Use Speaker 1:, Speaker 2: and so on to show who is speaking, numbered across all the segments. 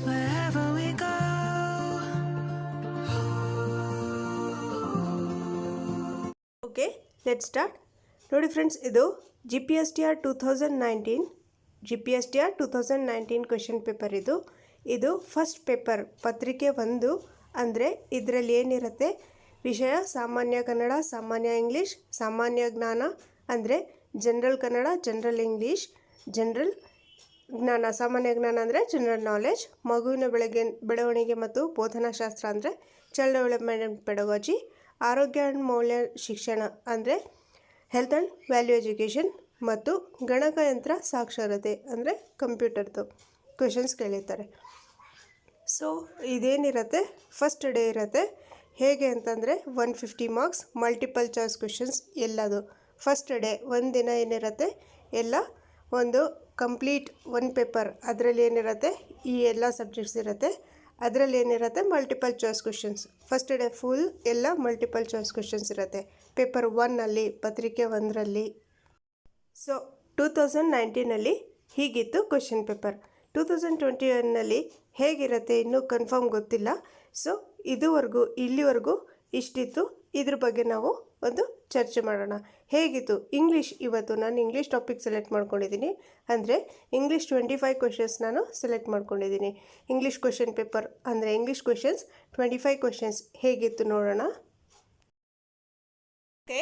Speaker 1: Wherever we go.
Speaker 2: Okay, let start. ನೋಡಿ friends, ಇದು GPSTR 2019 GPSTR 2019 question paper. ಇದು first paper, ಪತ್ರಿಕೆ 1. ಅಂದರೆ ಇದರಲ್ಲಿ ಏನಿರುತ್ತೆ, ವಿಷಯ ಸಾಮಾನ್ಯ ಕನ್ನಡ, ಸಾಮಾನ್ಯ ಇಂಗ್ಲೀಷ್, ಸಾಮಾನ್ಯ ಜ್ಞಾನ ಅಂದರೆ general Kannada, general English, general ಜ್ಞಾನ, ಸಾಮಾನ್ಯ ಜ್ಞಾನ ಅಂದರೆ ಜನರಲ್ ನಾಲೆಜ್, ಮಗುವಿನ ಬೆಳವಣಿಗೆ ಮತ್ತು ಬೋಧನಾಶಾಸ್ತ್ರ ಅಂದರೆ ಚೈಲ್ಡ್ ಡೆವಲಪ್ಮೆಂಟ್ ಆ್ಯಂಡ್ ಪೆಡಗಾಜಿ, ಆರೋಗ್ಯ ಆ್ಯಂಡ್ ಮೌಲ್ಯ ಶಿಕ್ಷಣ ಅಂದರೆ ಹೆಲ್ತ್ ಆ್ಯಂಡ್ ವ್ಯಾಲ್ಯೂ ಎಜುಕೇಷನ್, ಮತ್ತು ಗಣಕಯಂತ್ರ ಸಾಕ್ಷರತೆ ಅಂದರೆ ಕಂಪ್ಯೂಟರ್ದು ಕ್ವೆಶನ್ಸ್ ಕೇಳಿರ್ತಾರೆ. ಸೊ ಇದೇನಿರುತ್ತೆ, ಫಸ್ಟ್ ಡೇ ಇರುತ್ತೆ. ಹೇಗೆ ಅಂತಂದರೆ 150 ಮಾರ್ಕ್ಸ್, ಮಲ್ಟಿಪಲ್ ಚಾಯ್ಸ್ ಕ್ವೆಶನ್ಸ್ ಎಲ್ಲದು. ಫಸ್ಟ್ ಡೇ ಒಂದಿನ ಏನಿರುತ್ತೆ, ಎಲ್ಲ ಒಂದು ಕಂಪ್ಲೀಟ್ ಒನ್ ಪೇಪರ್, ಅದರಲ್ಲಿ ಏನಿರುತ್ತೆ ಈ ಎಲ್ಲ ಸಬ್ಜೆಕ್ಟ್ಸ್ ಇರುತ್ತೆ. ಅದರಲ್ಲಿ ಏನಿರುತ್ತೆ multiple choice questions. First day full ಎಲ್ಲ ಮಲ್ಟಿಪಲ್ ಚಾಯ್ಸ್ ಕ್ವೆಶನ್ಸ್ ಇರುತ್ತೆ ಪೇಪರ್ 1ನಲ್ಲಿ, ಪತ್ರಿಕೆ 1ರಲ್ಲಿ. ಸೊ 2019ನಲ್ಲಿ ಹೀಗಿತ್ತು ಕ್ವೆಶನ್ ಪೇಪರ್. 2021ನಲ್ಲಿ ಹೇಗಿರುತ್ತೆ ಇನ್ನೂ ಕನ್ಫರ್ಮ್ ಗೊತ್ತಿಲ್ಲ. ಸೊ ಇಲ್ಲಿವರೆಗೂ ಇಷ್ಟಿತ್ತು. ಇದ್ರ ಬಗ್ಗೆ ನಾವು ಒಂದು ಚರ್ಚೆ ಮಾಡೋಣ. ಹೇಗಿತ್ತು ಇಂಗ್ಲೀಷ್? ಇವತ್ತು ನಾನು ಇಂಗ್ಲೀಷ್ ಟಾಪಿಕ್ ಸೆಲೆಕ್ಟ್ ಮಾಡ್ಕೊಂಡಿದ್ದೀನಿ. ಅಂದರೆ ಇಂಗ್ಲೀಷ್ 25 ಕ್ವೆಶನ್ಸ್ ನಾನು ಸೆಲೆಕ್ಟ್ ಮಾಡ್ಕೊಂಡಿದ್ದೀನಿ. ಇಂಗ್ಲೀಷ್ ಕ್ವೆಶನ್ ಪೇಪರ್ ಅಂದರೆ ಇಂಗ್ಲೀಷ್ ಕ್ವೆಶನ್ಸ್ 25 ಕ್ವೆಶನ್ಸ್ ಹೇಗಿತ್ತು ನೋಡೋಣ. ಓಕೆ,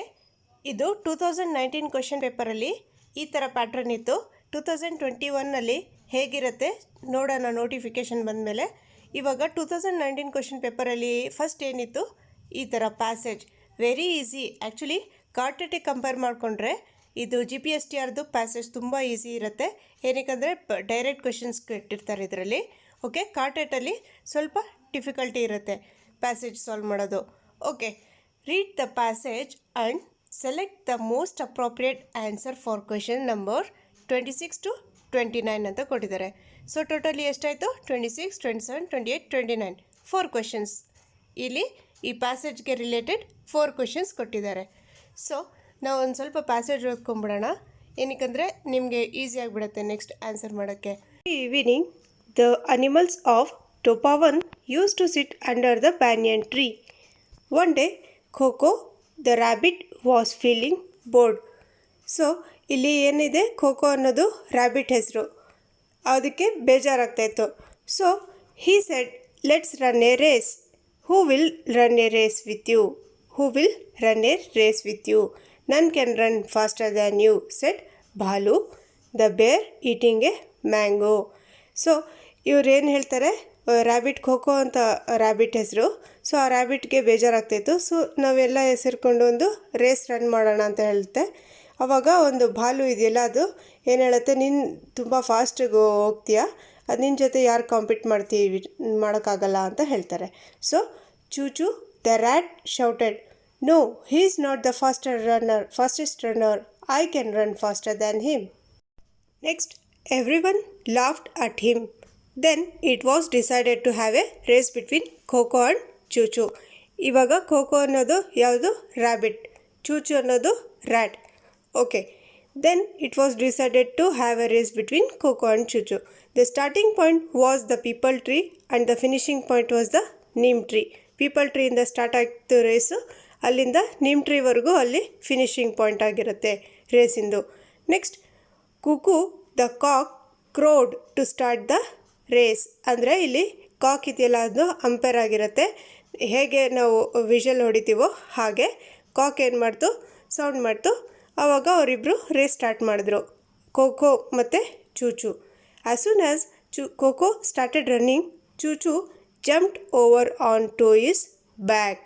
Speaker 2: ಇದು 2019 ಕ್ವೆಶನ್ ಪೇಪರಲ್ಲಿ ಈ ಥರ ಪ್ಯಾಟ್ರನ್ ಇತ್ತು. 2021ನಲ್ಲಿ ಹೇಗಿರುತ್ತೆ ನೋಡೋಣ ನೋಟಿಫಿಕೇಷನ್ ಬಂದಮೇಲೆ. ಇವಾಗ 2019 ಕ್ವೆಶನ್ ಪೇಪರಲ್ಲಿ ಫಸ್ಟ್ ಏನಿತ್ತು, ಈ ಥರ ಪ್ಯಾಸೇಜ್ ವೆರಿ ಈಸಿ. ಆ್ಯಕ್ಚುಲಿ ಕಾರ್ಟೆಟಿಗೆ ಕಂಪೇರ್ ಮಾಡಿಕೊಂಡ್ರೆ ಇದು GPSTRದು ಪ್ಯಾಸೇಜ್ ತುಂಬ ಈಸಿ ಇರುತ್ತೆ. ಏನಕ್ಕಂದರೆ ಡೈರೆಕ್ಟ್ ಕ್ವೆಶನ್ಸ್ ಇಟ್ಟಿರ್ತಾರೆ ಇದರಲ್ಲಿ. ಓಕೆ, ಕಾರ್ಟೆಟಲ್ಲಿ ಸ್ವಲ್ಪ ಡಿಫಿಕಲ್ಟಿ ಇರುತ್ತೆ ಪ್ಯಾಸೇಜ್ ಸಾಲ್ವ್ ಮಾಡೋದು. Okay, read the passage and select the most appropriate answer for question number 26 to 29 ಅಂತ ಕೊಟ್ಟಿದ್ದಾರೆ. ಸೊ ಟೋಟಲಿ ಎಷ್ಟಾಯಿತು? 26, 27, 28, 29 4 ಕ್ವೆಶನ್ಸ್. ಇಲ್ಲಿ ಈ ಪ್ಯಾಸೇಜ್ಗೆ ರಿಲೇಟೆಡ್ 4 ಕ್ವೆಶನ್ಸ್ ಕೊಟ್ಟಿದ್ದಾರೆ. ಸೊ ನಾವು ಒಂದು ಸ್ವಲ್ಪ ಪ್ಯಾಸೇಜ್ ಓದ್ಕೊಂಡ್ಬಿಡೋಣ, ಏನಕ್ಕಂದರೆ ನಿಮಗೆ ಈಸಿ ಆಗಿಬಿಡುತ್ತೆ ನೆಕ್ಸ್ಟ್ ಆನ್ಸರ್ ಮಾಡೋಕ್ಕೆ. Evening the animals of Topavan used to sit under the banyan tree. One day Khokho the rabbit was feeling bored. So ಇಲ್ಲಿ ಏನಿದೆ, ಖೋಖೋ ಅನ್ನೋದು ರ್ಯಾಬಿಟ್ ಹೆಸರು, ಅದಕ್ಕೆ ಬೇಜಾರಾಗ್ತಾಯಿತ್ತು. So he said let's run a race. Who will run a race with you? Who will run a race with you? ನನ್ can run faster than you said Bhalu the bear eating a mango. So ಇವ್ರೇನು ಹೇಳ್ತಾರೆ, rabbit, kho kho ಅಂತ rabbit ಹೆಸರು. So ಆ ರ್ಯಾಬಿಟ್ಗೆ ಬೇಜಾರಾಗ್ತಾಯಿತ್ತು. So ನಾವೆಲ್ಲ ಸೇರಿಕೊಂಡು ಒಂದು race run ಮಾಡೋಣ ಅಂತ ಹೇಳುತ್ತೆ. ಆವಾಗ ಒಂದು ಭಾಲು ಇದೆಯಲ್ಲ, ಅದು ಏನು ಹೇಳುತ್ತೆ, ನೀನು ತುಂಬ ಫಾಸ್ಟಿಗೆ ಹೋಗ್ತೀಯಾ, ಅದು ನಿನ್ನ ಜೊತೆ ಯಾರು ಕಾಂಪೀಟ್ ಮಾಡೋಕ್ಕಾಗಲ್ಲ ಅಂತ ಹೇಳ್ತಾರೆ. So Choo-Choo the rat shouted no, he is not the fastest runner, I can run faster than him. Next everyone laughed at him. Then it was decided to have a race between Coco and Choo-Choo. ಇವಾಗ Coco ಅನ್ನೋದು ಯಾವುದು? Rabbit. Choo-Choo ಅನ್ನೋದು rat. Okay, then it was decided to have a race between Coco and Chuchu. The starting point was the peepal tree and the finishing point was the neem tree. Peepal tree ಇಂದ start ಆಗ್ತು race, ಅಲ್ಲಿಂದ ನೀಮ್ ಟ್ರೀವರೆಗೂ ಅಲ್ಲಿ finishing point ಆಗಿರುತ್ತೆ ರೇಸಿಂದು. Next Kuku the cock crowed to start the race. ಅಂದರೆ ಇಲ್ಲಿ cock ಇದೆಯಲ್ಲ, ಅದು ಅಂಪೇರ್ ಆಗಿರುತ್ತೆ. ಹೇಗೆ ನಾವು ವಿಷಲ್ ಹೊಡಿತೀವೋ ಹಾಗೆ ಕಾಕ್ ಏನು ಮಾಡ್ತು, ಸೌಂಡ್ ಮಾಡ್ತು. ಆವಾಗ ಅವರಿಬ್ಬರು ರೇಸ್ ಸ್ಟಾರ್ಟ್ ಮಾಡಿದ್ರು, ಖೋಖೋ ಮತ್ತು Choo-Choo. As soon as Coco started running, Choo-Choo jumped over on to his back.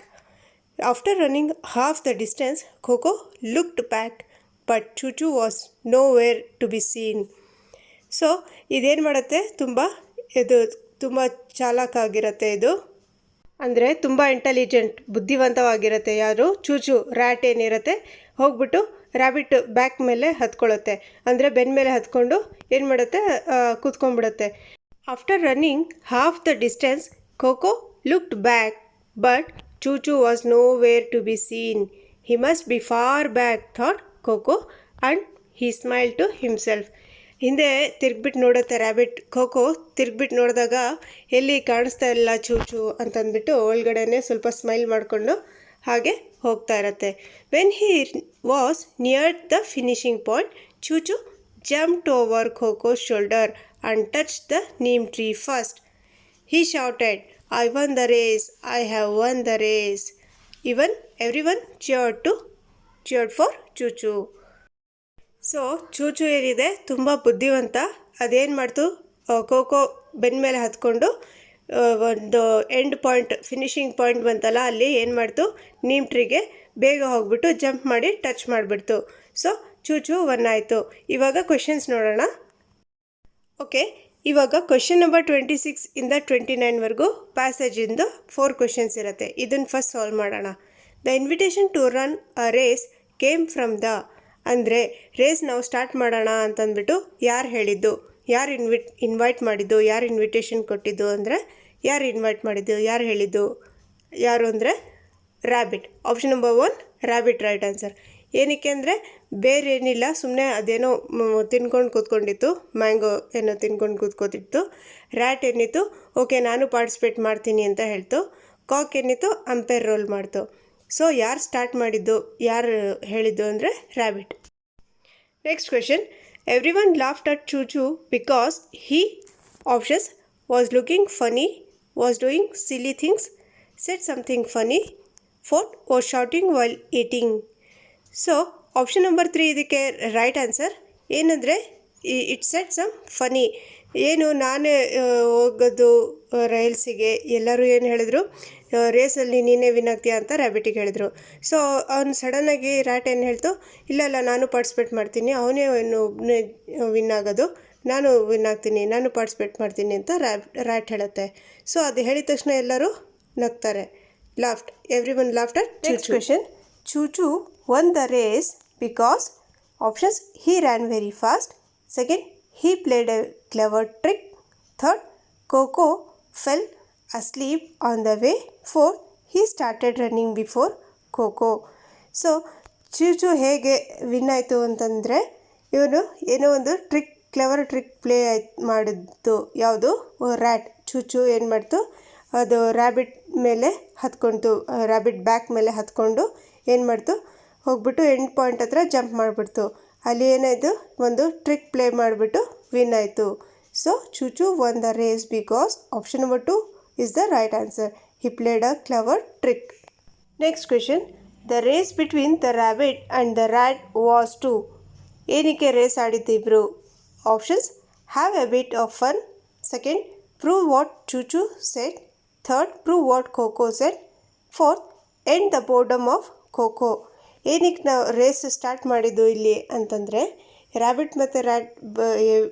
Speaker 2: After running half the distance, Coco looked back but Choo-Choo was nowhere to be seen. So ಇದೇನು ಮಾಡುತ್ತೆ, ತುಂಬ ಚಾಲಾಕಾಗಿರುತ್ತೆ ಇದು. ಅಂದರೆ ತುಂಬ intelligent, ಬುದ್ಧಿವಂತವಾಗಿರುತ್ತೆ. ಯಾರು? ಚೂಚು, rat ಏನಿರುತ್ತೆ ಹೋಗ್ಬಿಟ್ಟು rabbit back ಮೇಲೆ ಹತ್ಕೊಳ್ಳುತ್ತೆ, ಅಂದರೆ ಬೆನ್ನ ಮೇಲೆ ಹತ್ಕೊಂಡು ಏನು ಮಾಡುತ್ತೆ, ಕೂತ್ಕೊಂಡ್ಬಿಡುತ್ತೆ. After running half the distance, Coco looked back but Choo-Choo was nowhere to be seen. He must be far back thought Coco and he smile to himself. ಹಿಂದೆ ತಿರ್ಗ್ಬಿಟ್ಟು ನೋಡುತ್ತೆ ರ್ಯಾಬಿಟ್. ಖೋಖೋ ತಿರ್ಗ್ಬಿಟ್ಟು ನೋಡಿದಾಗ ಎಲ್ಲಿ ಕಾಣಿಸ್ತಾ ಇಲ್ಲ ಚೂಚು ಅಂತಂದ್ಬಿಟ್ಟು ಒಳಗಡೆನೆ ಸ್ವಲ್ಪ ಸ್ಮೈಲ್ ಮಾಡಿಕೊಂಡು ಹಾಗೆ ಹೋಗ್ತಾ ಇರತ್ತೆ. When he was near the finishing point, Choo-Choo jumped over Coco's shoulder and touched the neem tree first. He shouted, I won the race, I have won the race. Everyone cheered for Choo-Choo. So Choo-Choo ಏನಿದೆ ತುಂಬ ಬುದ್ಧಿವಂತ. ಅದೇನು ಮಾಡ್ತು, ಖೋಖೋ ಬೆನ್ನ ಮೇಲೆ ಹತ್ಕೊಂಡು ಒಂದು end point, finishing point ಬಂತಲ್ಲ, ಅಲ್ಲಿ ಏನು ಮಾಡ್ತು, ನೀಮ್ ಟ್ರೀಗೆ ಬೇಗ ಹೋಗ್ಬಿಟ್ಟು ಜಂಪ್ ಮಾಡಿ ಟಚ್ ಮಾಡಿಬಿಡ್ತು. ಸೊ ಚೂಚು ಒನ್ ಆಯಿತು. ಇವಾಗ ಕ್ವೆಶನ್ಸ್ ನೋಡೋಣ. ಓಕೆ, ಇವಾಗ ಕ್ವೆಶನ್ ನಂಬರ್ 26 ಇಂದ 29ವರೆಗೂ ಪ್ಯಾಸೇಜಿಂದು 4 ಕ್ವೆಶನ್ಸ್ ಇರುತ್ತೆ. ಇದನ್ನು ಫಸ್ಟ್ ಸಾಲ್ವ್ ಮಾಡೋಣ. The invitation to run a race came from the, ಅಂದರೆ ರೇಸ್ ನಾವು ಸ್ಟಾರ್ಟ್ ಮಾಡೋಣ ಅಂತಂದ್ಬಿಟ್ಟು ಯಾರು ಹೇಳಿದ್ದು, ಯಾರು ಇನ್ವೈಟ್ ಮಾಡಿದ್ದು, ಯಾರು ಇನ್ವಿಟೇಷನ್ ಕೊಟ್ಟಿದ್ದು, ಅಂದರೆ ಯಾರು ಇನ್ವೈಟ್ ಮಾಡಿದ್ದು, ಯಾರು ಹೇಳಿದ್ದು, ಯಾರು ಅಂದರೆ rabbit. Option number 1 rabbit right answer. ಏನಕ್ಕೆ ಅಂದರೆ ಬೇರೆ ಏನಿಲ್ಲ, ಸುಮ್ಮನೆ ಅದೇನೋ ತಿನ್ಕೊಂಡು ಕೂತ್ಕೊಂಡಿತ್ತು, ಮ್ಯಾಂಗೋ ಏನೋ ತಿನ್ಕೊಂಡು ಕೂತ್ಕೋತಿತ್ತು. ರ್ಯಾಟ್ ಏನಿತ್ತು, ಓಕೆ ನಾನು ಪಾರ್ಟಿಸಿಪೇಟ್ ಮಾಡ್ತೀನಿ ಅಂತ ಹೇಳ್ತು. ಕಾಕ್ ಏನಿತ್ತು, ಅಂಪೈರ್ ರೋಲ್ ಮಾಡ್ತು. ಸೊ ಯಾರು ಸ್ಟಾರ್ಟ್ ಮಾಡಿದ್ದು, ಯಾರು ಹೇಳಿದ್ದು ಅಂದರೆ rabbit. Next question, everyone laughed at Choo-Choo because he options was looking funny, was doing silly things, said something funny, fourth was shouting while eating. So option number 3 ಇದಕ್ಕೆ right answer. ಏನಂದರೆ it said some funny. ಏನು ನಾನೇ ಹೋಗೋದು ರೈಲ್ಸಿಗೆ, ಎಲ್ಲರೂ ಏನು ಹೇಳಿದ್ರು, ರೇಸಲ್ಲಿ ನೀನೇ win ಆಗ್ತೀಯಾ ಅಂತ ರ್ಯಾಬಿಟಿಗೆ ಹೇಳಿದ್ರು. ಸೊ ಅವ್ನು ಸಡನ್ನಾಗಿ ರ್ಯಾಟ್ ಏನು ಹೇಳ್ತು, ಇಲ್ಲ ನಾನು ಪಾರ್ಟಿಸಿಪೇಟ್ ಮಾಡ್ತೀನಿ, ಅವನೇ ಒಬ್ಬನೇ ವಿನ್ ಆಗೋದು, ನಾನು ವಿನ್ ಆಗ್ತೀನಿ, ನಾನು ಪಾರ್ಟಿಸಿಪೇಟ್ ಮಾಡ್ತೀನಿ ಅಂತ ರ್ಯಾಟ್ ಹೇಳುತ್ತೆ. ಸೊ ಅದು ಹೇಳಿದ ತಕ್ಷಣ ಎಲ್ಲರೂ ನಗ್ತಾರೆ. Laughed, everyone laughed at Choo-Choo. Next question, Choo-Choo won the race because options he ran very fast, second he played a clever trick, third Coco fell asleep on the way, fourth he started running before Coco. So Choo-Choo ಹೇಗೆ win ಆಯಿತು ಅಂತಂದರೆ, ಇವನು ಏನೋ ಒಂದು clever trick play ಮಾಡಿದ್ದು. ಯಾವುದು, rat. ಚೂಚು ಏನು ಮಾಡ್ತು, ಅದು ರ್ಯಾಬಿಟ್ ಮೇಲೆ ಹತ್ಕೊಳ್ತು, ರ್ಯಾಬಿಟ್ ಬ್ಯಾಕ್ ಮೇಲೆ ಹತ್ಕೊಂಡು ಏನು ಮಾಡ್ತು, ಹೋಗ್ಬಿಟ್ಟು ಎಂಡ್ ಪಾಯಿಂಟ್ ಹತ್ರ ಜಂಪ್ ಮಾಡಿಬಿಡ್ತು. ಅಲ್ಲಿ ಏನಾಯಿತು, ಒಂದು ಟ್ರಿಕ್ ಪ್ಲೇ ಮಾಡಿಬಿಟ್ಟು ವಿನ್ ಆಯಿತು. So Choo-Choo won the race because option number 2 is the right answer. He played a clever trick. Next question, the race between the rabbit and the rat was to. ಏನಕ್ಕೆ race ಆಡಿದ್ದಿಬ್ರು? Options, have a bit of fun, second prove what Choo-Choo said, third prove what Coco said, fourth end the boredom of kho kho. ಏನಕ್ಕೆ ನಾವು race start ಮಾಡಿದ್ದು ಇಲ್ಲಿ ಅಂತಂದರೆ, rabbit ಮತ್ತು rat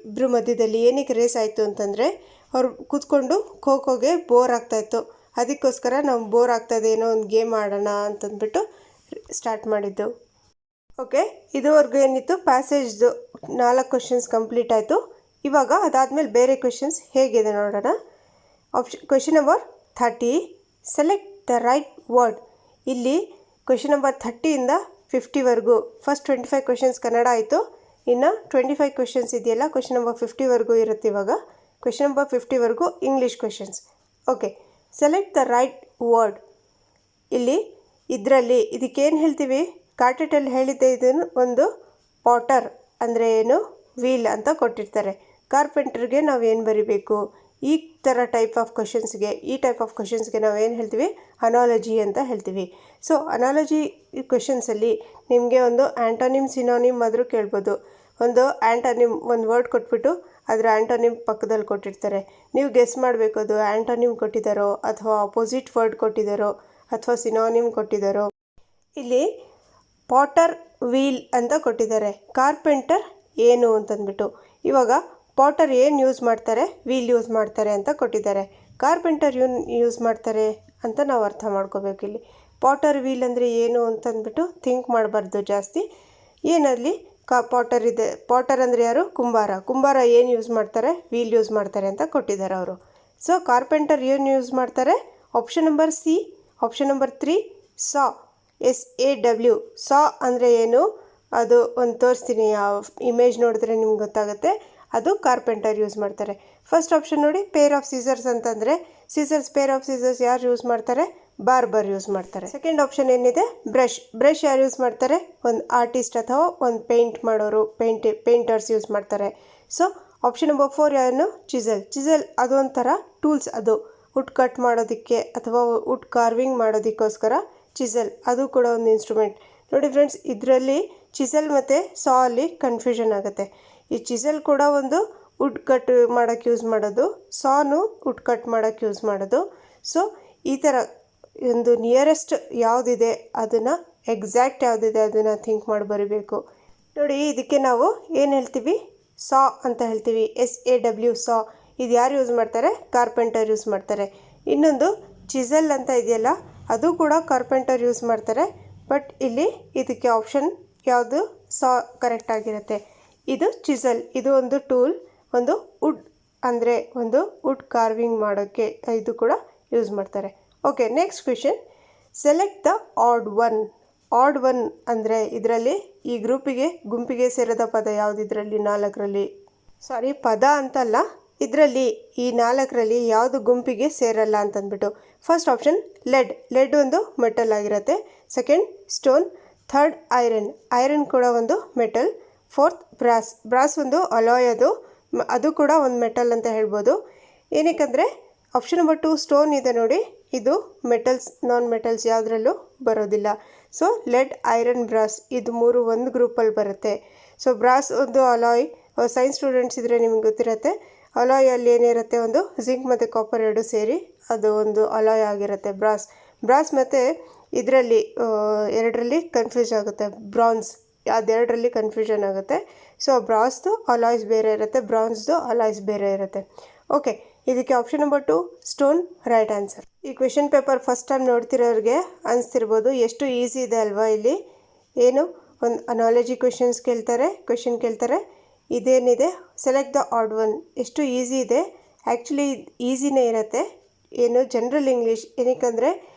Speaker 2: ಇಬ್ಬರು ಮಧ್ಯದಲ್ಲಿ ಏನಕ್ಕೆ ರೇಸ್ ಆಯಿತು ಅಂತಂದರೆ, ಅವ್ರು ಕೂತ್ಕೊಂಡು ಖೋಖೋಗೆ ಬೋರ್ ಆಗ್ತಾಯಿತ್ತು. ಅದಕ್ಕೋಸ್ಕರ ನಾವು ಬೋರ್ ಆಗ್ತಾಯಿದೆ, ಏನೋ ಒಂದು ಗೇಮ್ ಆಡೋಣ ಅಂತಂದ್ಬಿಟ್ಟು ಸ್ಟಾರ್ಟ್ ಮಾಡಿದ್ದು. ಓಕೆ, ಇದುವರೆಗೂ ಏನಿತ್ತು ಪ್ಯಾಸೇಜ್ದು 4 ಕ್ವೆಶನ್ಸ್ ಕಂಪ್ಲೀಟ್ ಆಯಿತು. ಇವಾಗ ಅದಾದಮೇಲೆ ಬೇರೆ ಕ್ವೆಶನ್ಸ್ ಹೇಗಿದೆ ನೋಡೋಣ. Question number 30, select the right word. ಇಲ್ಲಿ ಕ್ವೆಶನ್ ನಂಬರ್ 30ಇಂದ 50ವರೆಗೂ ಫಸ್ಟ್ 25 ಕ್ವೆಶನ್ಸ್ ಕನ್ನಡ ಆಯಿತು. ಇನ್ನು 25 ಕ್ವೆಶನ್ಸ್ ಇದೆಯಲ್ಲ, ಕ್ವೆಶನ್ ನಂಬರ್ 50ವರೆಗೂ ಇರುತ್ತೆ. ಇವಾಗ ಕ್ವೆಶನ್ ನಂಬರ್ 50ವರೆಗೂ English questions. Okay, select the right word. ಇದಕ್ಕೇನು ಹೇಳ್ತೀವಿ, ಕಾಟೆಟಲ್ಲಿ ಹೇಳಿದ್ದೆ, ಇದನ್ನು ಒಂದು ಪಾಟರ್ ಅಂದರೆ ಏನು, ವೀಲ್ ಅಂತ ಕೊಟ್ಟಿರ್ತಾರೆ. ಕಾರ್ಪೆಂಟರ್ಗೆ ನಾವು ಏನು ಬರಿಬೇಕು, ಈ ಥರ ಟೈಪ್ ಆಫ್ ಕ್ವೆಶನ್ಸ್ಗೆ ನಾವು ಏನು ಹೇಳ್ತೀವಿ, ಅನಾಲಜಿ ಅಂತ ಹೇಳ್ತೀವಿ. ಸೊ ಅನಾಲಜಿ ಕ್ವೆಶನ್ಸಲ್ಲಿ ನಿಮಗೆ ಒಂದು ಆ್ಯಂಟೋನಿಮ್ ಸಿನೋನಿಮ್ ಆದರೂ ಕೇಳ್ಬೋದು. ಒಂದು ಆ್ಯಂಟೋನಿಮ್, ಒಂದು ವರ್ಡ್ ಕೊಟ್ಬಿಟ್ಟು ಅದರ ಆ್ಯಂಟೋನಿಮ್ ಪಕ್ಕದಲ್ಲಿ ಕೊಟ್ಟಿರ್ತಾರೆ. ನೀವು ಗೆಸ್ ಮಾಡಬೇಕು ಅದು ಆ್ಯಂಟೋನಿಮ್ ಕೊಟ್ಟಿದ್ದಾರೋ ಅಥವಾ ಅಪೋಸಿಟ್ ವರ್ಡ್ ಕೊಟ್ಟಿದ್ದಾರೋ ಅಥವಾ ಸಿನೋನಿಮ್ ಕೊಟ್ಟಿದ್ದಾರೋ. ಇಲ್ಲಿ ಪಾಟರ್ ವೀಲ್ ಅಂತ ಕೊಟ್ಟಿದ್ದಾರೆ. ಕಾರ್ಪೆಂಟರ್ ಏನು ಅಂತಂದ್ಬಿಟ್ಟು, ಇವಾಗ ಪಾಟರ್ ಏನು ಯೂಸ್ ಮಾಡ್ತಾರೆ, ವೀಲ್ ಯೂಸ್ ಮಾಡ್ತಾರೆ ಅಂತ ಕೊಟ್ಟಿದ್ದಾರೆ. ಕಾರ್ಪೆಂಟರ್ ಯೂಸ್ ಮಾಡ್ತಾರೆ ಅಂತ ನಾವು ಅರ್ಥ ಮಾಡ್ಕೋಬೇಕು. ಇಲ್ಲಿ ಪಾಟರ್ ವೀಲ್ ಅಂದರೆ ಏನು ಅಂತಂದ್ಬಿಟ್ಟು ಥಿಂಕ್ ಮಾಡಬಾರ್ದು ಜಾಸ್ತಿ. ಏನಲ್ಲಿ ಪಾಟರ್ ಇದೆ, ಪಾಟರ್ ಅಂದರೆ ಯಾರು, ಕುಂಬಾರ ಏನು ಯೂಸ್ ಮಾಡ್ತಾರೆ, ವೀಲ್ ಯೂಸ್ ಮಾಡ್ತಾರೆ ಅಂತ ಕೊಟ್ಟಿದ್ದಾರೆ ಅವರು. ಸೊ ಕಾರ್ಪೆಂಟರ್ ಏನು ಯೂಸ್ ಮಾಡ್ತಾರೆ, option number C. Option number 3 SAW, SAW ಅಂದರೆ ಏನು, ಅದು ಒಂದು ತೋರಿಸ್ತೀನಿ, ಯಾವ ಇಮೇಜ್ ನೋಡಿದ್ರೆ ನಿಮ್ಗೆ ಗೊತ್ತಾಗುತ್ತೆ. ಅದು ಕಾರ್ಪೆಂಟರ್ ಯೂಸ್ ಮಾಡ್ತಾರೆ. ಫಸ್ಟ್ ಆಪ್ಷನ್ ನೋಡಿ, ಪೇರ್ ಆಫ್ ಸೀಸರ್ಸ್ ಅಂತಂದರೆ ಪೇರ್ ಆಫ್ ಸೀಸರ್ಸ್ ಯಾರು ಯೂಸ್ ಮಾಡ್ತಾರೆ? ಬಾರ್ಬರ್ ಯೂಸ್ ಮಾಡ್ತಾರೆ. ಸೆಕೆಂಡ್ ಆಪ್ಷನ್ ಏನಿದೆ, ಬ್ರಷ್ ಯಾರು ಯೂಸ್ ಮಾಡ್ತಾರೆ? ಒಂದು ಆರ್ಟಿಸ್ಟ್ ಅಥವಾ ಒಂದು ಪೇಂಟ್ ಮಾಡೋರು, ಪೇಂಟರ್ಸ್ ಯೂಸ್ ಮಾಡ್ತಾರೆ. ಸೊ ಆಪ್ಷನ್ ನಂಬರ್ 4 ಏನು? ಚಿಸಲ್ ಅದು ಒಂಥರ ಟೂಲ್ಸ್, ಅದು ವುಡ್ ಕಟ್ ಮಾಡೋದಕ್ಕೆ ಅಥವಾ ವುಡ್ ಕಾರ್ವಿಂಗ್ ಮಾಡೋದಕ್ಕೋಸ್ಕರ ಚಿಸಲ್, ಅದು ಕೂಡ ಒಂದು ಇನ್ಸ್ಟ್ರೂಮೆಂಟ್. ನೋಡಿ ಫ್ರೆಂಡ್ಸ್, ಇದರಲ್ಲಿ ಚಿಸಲ್ ಮತ್ತು ಸಾ ಅಲ್ಲಿ ಕನ್ಫ್ಯೂಷನ್ ಆಗುತ್ತೆ. ಈ ಚಿಸಲ್ ಕೂಡ ಒಂದು ವುಡ್ ಕಟ್ ಮಾಡೋಕ್ಕೆ ಯೂಸ್ ಮಾಡೋದು, ಸಾನು ವುಡ್ ಕಟ್ ಮಾಡೋಕ್ಕೆ ಯೂಸ್ ಮಾಡೋದು. ಸೊ ಈ ಥರ ಒಂದು ನಿಯರೆಸ್ಟ್ ಯಾವುದಿದೆ ಅದನ್ನು, ಎಕ್ಸಾಕ್ಟ್ ಯಾವುದಿದೆ ಅದನ್ನು ಥಿಂಕ್ ಮಾಡಿ ಬರೀಬೇಕು. ನೋಡಿ, ಇದಕ್ಕೆ ನಾವು ಏನು ಹೇಳ್ತೀವಿ? ಸಾ ಅಂತ ಹೇಳ್ತೀವಿ. SAW, ಸಾ. ಇದು ಯಾರು ಯೂಸ್ ಮಾಡ್ತಾರೆ? ಕಾರ್ಪೆಂಟರ್ ಯೂಸ್ ಮಾಡ್ತಾರೆ. ಇನ್ನೊಂದು ಚಿಸಲ್ ಅಂತ ಇದೆಯಲ್ಲ, ಅದು ಕೂಡ ಕಾರ್ಪೆಂಟರ್ ಯೂಸ್ ಮಾಡ್ತಾರೆ. ಬಟ್ ಇಲ್ಲಿ ಇದಕ್ಕೆ ಆಪ್ಷನ್ ಯಾವುದು? ಸಾ ಕರೆಕ್ಟ್ ಆಗಿರುತ್ತೆ. ಇದು ಚಿಸಲ್, ಇದು ಒಂದು ಟೂಲ್, ಒಂದು ವುಡ್ ಅಂದರೆ ಒಂದು ವುಡ್ ಕಾರ್ವಿಂಗ್ ಮಾಡೋಕ್ಕೆ ಇದು ಕೂಡ ಯೂಸ್ ಮಾಡ್ತಾರೆ. Okay, next question. Select the odd one ಅಂದರೆ ಇದರಲ್ಲಿ ಈ ಗುಂಪಿಗೆ ಸೇರದ ಪದ ಯಾವುದು? ಇದರಲ್ಲಿ 4ರಲ್ಲಿ, ಪದ ಅಂತಲ್ಲ, ಇದರಲ್ಲಿ ಈ 4ರಲ್ಲಿ ಯಾವುದು ಗುಂಪಿಗೆ ಸೇರಲ್ಲ ಅಂತಂದ್ಬಿಟ್ಟು. ಫಸ್ಟ್ ಆಪ್ಷನ್ ಲೆಡ್ ಒಂದು ಮೆಟಲ್ ಆಗಿರುತ್ತೆ. ಸೆಕೆಂಡ್ ಸ್ಟೋನ್, ಥರ್ಡ್ ಐರನ್ ಕೂಡ ಒಂದು ಮೆಟಲ್. ಫೋರ್ತ್ ಬ್ರಾಸ್ ಒಂದು ಅಲಾಯ್, ಅದು ಕೂಡ ಒಂದು ಮೆಟಲ್ ಅಂತ ಹೇಳ್ಬೋದು. ಏನಕ್ಕಂದರೆ ಆಪ್ಷನ್ ನಂಬರ್ 2 ಸ್ಟೋನ್ ಇದೆ ನೋಡಿ, ಇದು ಮೆಟಲ್ಸ್, ನಾನ್ ಮೆಟಲ್ಸ್ ಯಾವುದ್ರಲ್ಲೂ ಬರೋದಿಲ್ಲ. ಸೊ ಲೆಡ್, ಐರನ್, ಬ್ರಾಸ್ ಇದು 3 ಒಂದು ಗ್ರೂಪಲ್ಲಿ ಬರುತ್ತೆ. ಸೊ ಬ್ರಾಸ್ ಒಂದು ಅಲಾಯ್, ಸೈನ್ಸ್ ಸ್ಟೂಡೆಂಟ್ಸ್ ಇದ್ದರೆ ನಿಮ್ಗೆ ಗೊತ್ತಿರುತ್ತೆ. ಅಲಾಯಲ್ಲಿ ಏನಿರುತ್ತೆ? ಒಂದು ಜಿಂಕ್ ಮತ್ತು ಕಾಪರ್ ಎರಡು ಸೇರಿ ಅದು ಒಂದು ಅಲಾಯ್ ಆಗಿರುತ್ತೆ ಬ್ರಾಸ್. ಮತ್ತು ಇದರಲ್ಲಿ ಎರಡರಲ್ಲಿ ಕನ್ಫ್ಯೂಸ್ ಆಗುತ್ತೆ, ಬ್ರಾನ್ಸ್, ಅದೆರಡರಲ್ಲಿ ಕನ್ಫ್ಯೂಷನ್ ಆಗುತ್ತೆ. ಸೊ ಬ್ರಾಸ್ದು ಅಲಾಯ್ಸ್ ಬೇರೆ ಇರುತ್ತೆ, ಬ್ರಾನ್ಸ್ದು ಅಲಾಯ್ಸ್ ಬೇರೆ ಇರುತ್ತೆ. ಓಕೆ, ಇದಕ್ಕೆ option number 2 stone right answer. ಈ ಕ್ವೆಶನ್ ಪೇಪರ್ ಫಸ್ಟ್ ಟೈಮ್ ನೋಡ್ತಿರೋರಿಗೆ ಅನಿಸ್ತಿರ್ಬೋದು ಎಷ್ಟು ಈಸಿ ಇದೆ ಅಲ್ವಾ. ಇಲ್ಲಿ ಏನು ಒಂದು ಅನಾಲಜಿ ಕ್ವೆಶನ್ ಕೇಳ್ತಾರೆ. ಇದೇನಿದೆ, ಸೆಲೆಕ್ಟ್ ದ ಆಡ್ ಒನ್, ಎಷ್ಟು ಈಸಿ ಇದೆ. ಆ್ಯಕ್ಚುಲಿ ಈಸಿನೇ ಇರುತ್ತೆ, ಏನು ಜನರಲ್ ಇಂಗ್ಲೀಷ್. ಏನಕ್ಕಂದರೆ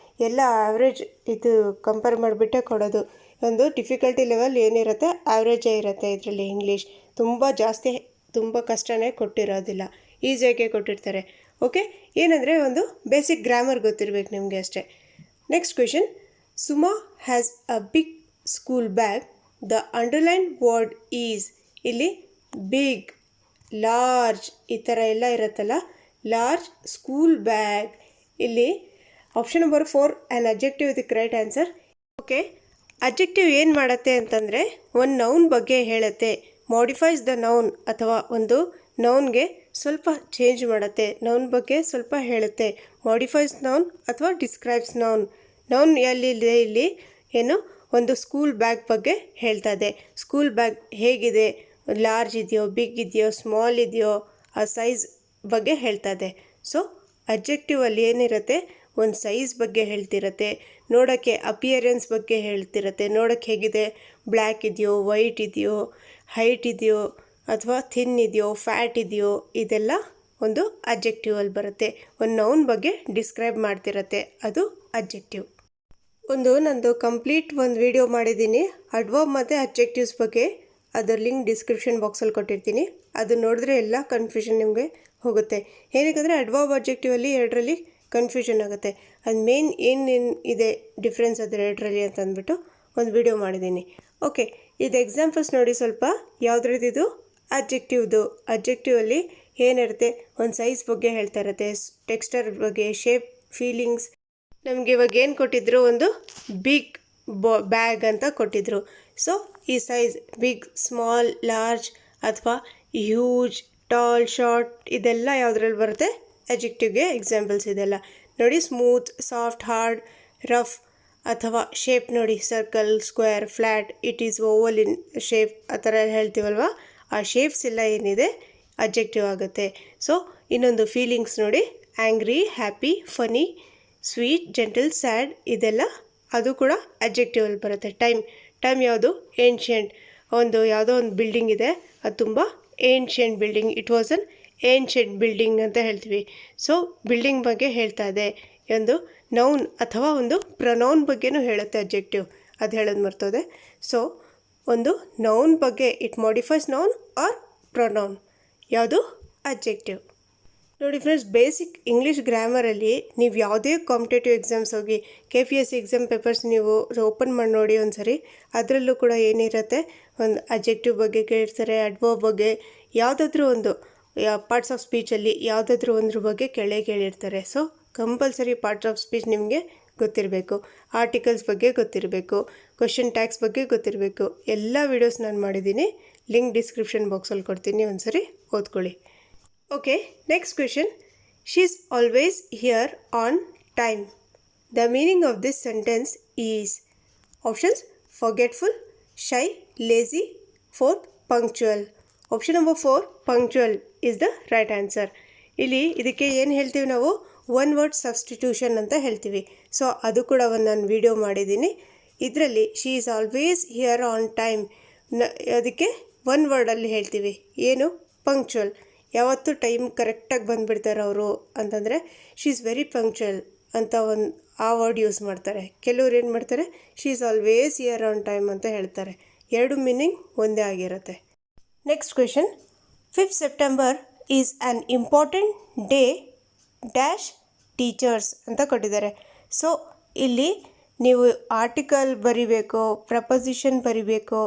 Speaker 2: ಎಲ್ಲ ಆ್ಯಾವ್ರೇಜ್ ಇದು ಕಂಪೇರ್ ಮಾಡಿಬಿಟ್ಟೆ ಕೊಡೋದು. ಒಂದು ಡಿಫಿಕಲ್ಟಿ ಲೆವೆಲ್ ಏನಿರುತ್ತೆ ಆ್ಯಾವ್ರೇಜೇ ಇರುತ್ತೆ. ಇದರಲ್ಲಿ ಇಂಗ್ಲೀಷ್ ತುಂಬ ಕಷ್ಟನೇ ಕೊಟ್ಟಿರೋದಿಲ್ಲ, ಈಸಿಯಾಗೆ ಕೊಟ್ಟಿರ್ತಾರೆ. ಓಕೆ, ಏನಂದರೆ ಒಂದು ಬೇಸಿಕ್ ಗ್ರಾಮರ್ ಗೊತ್ತಿರಬೇಕು ನಿಮಗೆ ಅಷ್ಟೇ. Next question. Suma has a big school bag. The underline word is. ಇಲ್ಲಿ ಬಿಗ್, ಲಾರ್ಜ್ ಈ ಥರ ಎಲ್ಲ ಇರುತ್ತಲ್ಲ, ಲಾರ್ಜ್ ಸ್ಕೂಲ್ ಬ್ಯಾಗ್. ಇಲ್ಲಿ ಆಪ್ಷನ್ ನಂಬರ್ 4 ಆ್ಯನ್ ಅಬ್ಜೆಕ್ಟಿವ್ ಇದಕ್ಕೆ ರೈಟ್ ಆನ್ಸರ್. ಓಕೆ, ಅಬ್ಜೆಕ್ಟಿವ್ ಏನು ಮಾಡುತ್ತೆ ಅಂತಂದರೆ ಒಂದು ನೌನ್ ಬಗ್ಗೆ ಹೇಳುತ್ತೆ, ಮಾಡಿಫೈಸ್ ದ ನೌನ್, ಅಥವಾ ಒಂದು ನೌನ್ಗೆ ಸ್ವಲ್ಪ ಚೇಂಜ್ ಮಾಡುತ್ತೆ, ನೌನ್ ಬಗ್ಗೆ ಸ್ವಲ್ಪ ಹೇಳುತ್ತೆ. ಮಾಡಿಫೈಸ್ ನೌನ್ ಅಥವಾ ಡಿಸ್ಕ್ರೈಬ್ಸ್ ನೌನ್ ಎಲ್ಲಿದೆ? ಇಲ್ಲಿ ಏನು ಒಂದು ಸ್ಕೂಲ್ ಬ್ಯಾಗ್ ಬಗ್ಗೆ ಹೇಳ್ತಾ ಇದೆ. ಸ್ಕೂಲ್ ಬ್ಯಾಗ್ ಹೇಗಿದೆ, ಲಾರ್ಜ್ ಇದೆಯೋ, ಬಿಗ್ ಇದೆಯೋ, ಸ್ಮಾಲ್ ಇದೆಯೋ, ಆ ಸೈಜ್ ಬಗ್ಗೆ ಹೇಳ್ತಾ ಇದೆ. ಸೊ ಅಬ್ಜೆಕ್ಟಿವ್ ಅಲ್ಲಿ ಏನಿರುತ್ತೆ, ಒಂದು ಸೈಜ್ ಬಗ್ಗೆ ಹೇಳ್ತಿರತ್ತೆ, ನೋಡೋಕ್ಕೆ ಅಪಿಯರೆನ್ಸ್ ಬಗ್ಗೆ ಹೇಳ್ತಿರತ್ತೆ, ನೋಡೋಕ್ಕೆ ಹೇಗಿದೆ, ಬ್ಲ್ಯಾಕ್ ಇದೆಯೋ, ವೈಟ್ ಇದೆಯೋ, ಹೈಟ್ ಇದೆಯೋ, ಅಥವಾ ಥಿನ್ ಇದೆಯೋ, ಫ್ಯಾಟ್ ಇದೆಯೋ, ಇದೆಲ್ಲ ಒಂದು ಅಬ್ಜೆಕ್ಟಿವ್ ಅಲ್ಲಿ ಬರುತ್ತೆ. ಒಂದು ನೌನ್ ಬಗ್ಗೆ ಡಿಸ್ಕ್ರೈಬ್ ಮಾಡ್ತಿರತ್ತೆ, ಅದು ಅಬ್ಜೆಕ್ಟಿವ್. ನಂದು ಕಂಪ್ಲೀಟ್ ಒಂದು ವಿಡಿಯೋ ಮಾಡಿದ್ದೀನಿ ಅಡ್ವರ್ಬ್ ಮತ್ತು ಅಬ್ಜೆಕ್ಟಿವ್ಸ್ ಬಗ್ಗೆ, ಅದರ ಲಿಂಕ್ ಡಿಸ್ಕ್ರಿಪ್ಷನ್ ಬಾಕ್ಸಲ್ಲಿ ಕೊಟ್ಟಿರ್ತೀನಿ. ಅದು ನೋಡಿದ್ರೆ ಎಲ್ಲ ಕನ್ಫ್ಯೂಷನ್ ನಿಮಗೆ ಹೋಗುತ್ತೆ. ಏನಕ್ಕಂದರೆ ಅಡ್ವರ್ಬ್ ಅಬ್ಜೆಕ್ಟಿವಲ್ಲಿ ಎರಡರಲ್ಲಿ ಕನ್ಫ್ಯೂಷನ್ ಆಗುತ್ತೆ. ಅದು ಮೇನ್ ಏನೇನು ಇದೆ ಡಿಫ್ರೆನ್ಸ್ ಅದರ ಎರಡರಲ್ಲಿ ಅಂತ ಅಂದ್ಬಿಟ್ಟು ಒಂದು ವಿಡಿಯೋ ಮಾಡಿದ್ದೀನಿ. ಓಕೆ, ಇದು ಎಕ್ಸಾಂಪಲ್ಸ್ ನೋಡಿ ಸ್ವಲ್ಪ ಯಾವುದ್ರದ್ದು. ಅಬ್ಜೆಕ್ಟಿವಲ್ಲಿ ಏನಿರುತ್ತೆ, ಒಂದು ಸೈಜ್ ಬಗ್ಗೆ ಹೇಳ್ತಾ ಇರುತ್ತೆ, ಟೆಕ್ಸ್ಚರ್ ಬಗ್ಗೆ, ಶೇಪ್, ಫೀಲಿಂಗ್ಸ್. ನಮಗೆ ಇವಾಗ ಏನು ಕೊಟ್ಟಿದ್ರು, ಒಂದು ಬಿಗ್ ಬ್ಯಾಗ್ ಅಂತ ಕೊಟ್ಟಿದ್ರು. ಸೊ ಈ ಸೈಜ್ ಬಿಗ್, ಸ್ಮಾಲ್, ಲಾರ್ಜ್ ಅಥವಾ ಹ್ಯೂಜ್, ಟಾಲ್, ಶಾರ್ಟ್ ಇದೆಲ್ಲ ಯಾವುದ್ರಲ್ಲಿ ಬರುತ್ತೆ? ಅಬ್ಜೆಕ್ಟಿವ್ಗೆ ಎಕ್ಸಾಂಪಲ್ಸ್ ಇದೆಲ್ಲ ನೋಡಿ. ಸ್ಮೂತ್, ಸಾಫ್ಟ್, ಹಾರ್ಡ್, ರಫ್, ಅಥವಾ ಶೇಪ್ ನೋಡಿ, circle, square, flat, it is Oval in shape, ಆ ಥರ ಹೇಳ್ತೀವಲ್ವ, ಆ ಶೇಪ್ಸ್ ಎಲ್ಲ ಏನಿದೆ ಅಬ್ಜೆಕ್ಟಿವ್ ಆಗುತ್ತೆ. ಸೊ ಇನ್ನೊಂದು ಫೀಲಿಂಗ್ಸ್ ನೋಡಿ, angry, happy, funny, sweet, gentle, sad, ಇದೆಲ್ಲ ಅದು ಕೂಡ ಅಬ್ಜೆಕ್ಟಿವಲ್ಲಿ ಬರುತ್ತೆ. ಟೈಮ್ ಯಾವುದು? ಏನ್ಷಿಯಂಟ್. ಯಾವುದೋ ಒಂದು ಬಿಲ್ಡಿಂಗ್ ಇದೆ, ಅದು ತುಂಬ ancient building, it was an ancient building ಅಂತ ಹೇಳ್ತೀವಿ. ಸೊ ಬಿಲ್ಡಿಂಗ್ ಬಗ್ಗೆ ಹೇಳ್ತಾ ಇದೆ. ಒಂದು ನೌನ್ ಅಥವಾ ಒಂದು ಪ್ರೊನೌನ್ ಬಗ್ಗೆನೂ ಹೇಳುತ್ತೆ ಅಬ್ಜೆಕ್ಟಿವ್, ಅದು ಹೇಳೋದು ಮರ್ತೋದೆ. ಸೊ ಒಂದು ನೌನ್ ಬಗ್ಗೆ it modifies noun R pronoun. ಯಾವುದು? ಅಡ್ಜೆಕ್ಟಿವ್. ನೋಡಿ ಫ್ರೆಂಡ್ಸ್, ಬೇಸಿಕ್ ಇಂಗ್ಲೀಷ್ ಗ್ರಾಮರಲ್ಲಿ ನೀವು ಯಾವುದೇ ಕಾಂಪಿಟೇಟಿವ್ ಎಕ್ಸಾಮ್ಸ್ ಹೋಗಿ KPSC ಎಕ್ಸಾಮ್ ಪೇಪರ್ಸ್ ನೀವು ಓಪನ್ ಮಾಡಿ ನೋಡಿ ಒಂದು ಸರಿ, ಅದರಲ್ಲೂ ಕೂಡ ಏನಿರುತ್ತೆ, ಒಂದು ಅಡ್ಜೆಕ್ಟಿವ್ ಬಗ್ಗೆ ಕೇಳಿರ್ತಾರೆ, ಅಡ್ವರ್ಬ್ ಬಗ್ಗೆ, ಯಾವುದಾದ್ರೂ ಒಂದು ಪಾರ್ಟ್ಸ್ ಆಫ್ ಸ್ಪೀಚಲ್ಲಿ ಯಾವುದಾದ್ರೂ ಒಂದ್ರ ಬಗ್ಗೆ ಕೇಳಿರ್ತಾರೆ. So compulsory parts of speech ನಿಮಗೆ ಗೊತ್ತಿರಬೇಕು, ಆರ್ಟಿಕಲ್ಸ್ ಬಗ್ಗೆ ಗೊತ್ತಿರಬೇಕು, ಕ್ವಶನ್ ಟ್ಯಾಗ್ಸ್ ಬಗ್ಗೆ ಗೊತ್ತಿರಬೇಕು. ಎಲ್ಲ ವೀಡಿಯೋಸ್ ನಾನು ಮಾಡಿದ್ದೀನಿ, ಲಿಂಕ್ ಡಿಸ್ಕ್ರಿಪ್ಷನ್ ಬಾಕ್ಸಲ್ಲಿ ಕೊಡ್ತೀನಿ, ಒಂದು ಸರಿ ಓದ್ಕೊಳ್ಳಿ. Okay, next question. She is always here on time. The meaning of this sentence is options: forgetful, shy, lazy, fourth punctual. Option number 4 punctual is the right answer. ಇಲ್ಲಿ ಇದಕ್ಕೆ ಏನು ಹೇಳ್ತೀವಿ ನಾವು? ಒನ್ ವರ್ಡ್ ಸಬ್ಸ್ಟಿಟ್ಯೂಷನ್ ಅಂತ ಹೇಳ್ತೀವಿ. So ಅದು ಕೂಡ ಒಂದು ನಾನು ವಿಡಿಯೋ ಮಾಡಿದ್ದೀನಿ. ಇದರಲ್ಲಿ she is always here on time, ಅದಕ್ಕೆ ಒನ್ ವರ್ಡಲ್ಲಿ ಹೇಳ್ತೀವಿ. ಏನು? ಪಂಕ್ಚುಯಲ್. ಯಾವತ್ತೂ ಟೈಮ್ ಕರೆಕ್ಟಾಗಿ ಬಂದುಬಿಡ್ತಾರೆ ಅವರು ಅಂತಂದರೆ ಶಿ ಈಸ್ ವೆರಿ ಪಂಕ್ಚುಯಲ್ ಅಂತ ಆ ವರ್ಡ್ ಯೂಸ್ ಮಾಡ್ತಾರೆ. ಕೆಲವ್ರು ಏನು ಮಾಡ್ತಾರೆ, she is always here on time ಅಂತ ಹೇಳ್ತಾರೆ. ಎರಡು ಮೀನಿಂಗ್ ಒಂದೇ ಆಗಿರುತ್ತೆ. Next question. 5th September is an important day dash teachers ಅಂತ ಕೊಟ್ಟಿದ್ದಾರೆ. ಸೊ ಇಲ್ಲಿ ನೀವು ಆರ್ಟಿಕಲ್ ಬರಿಬೇಕು, ಪ್ರಪೋಸಿಷನ್ ಬರಿಬೇಕು,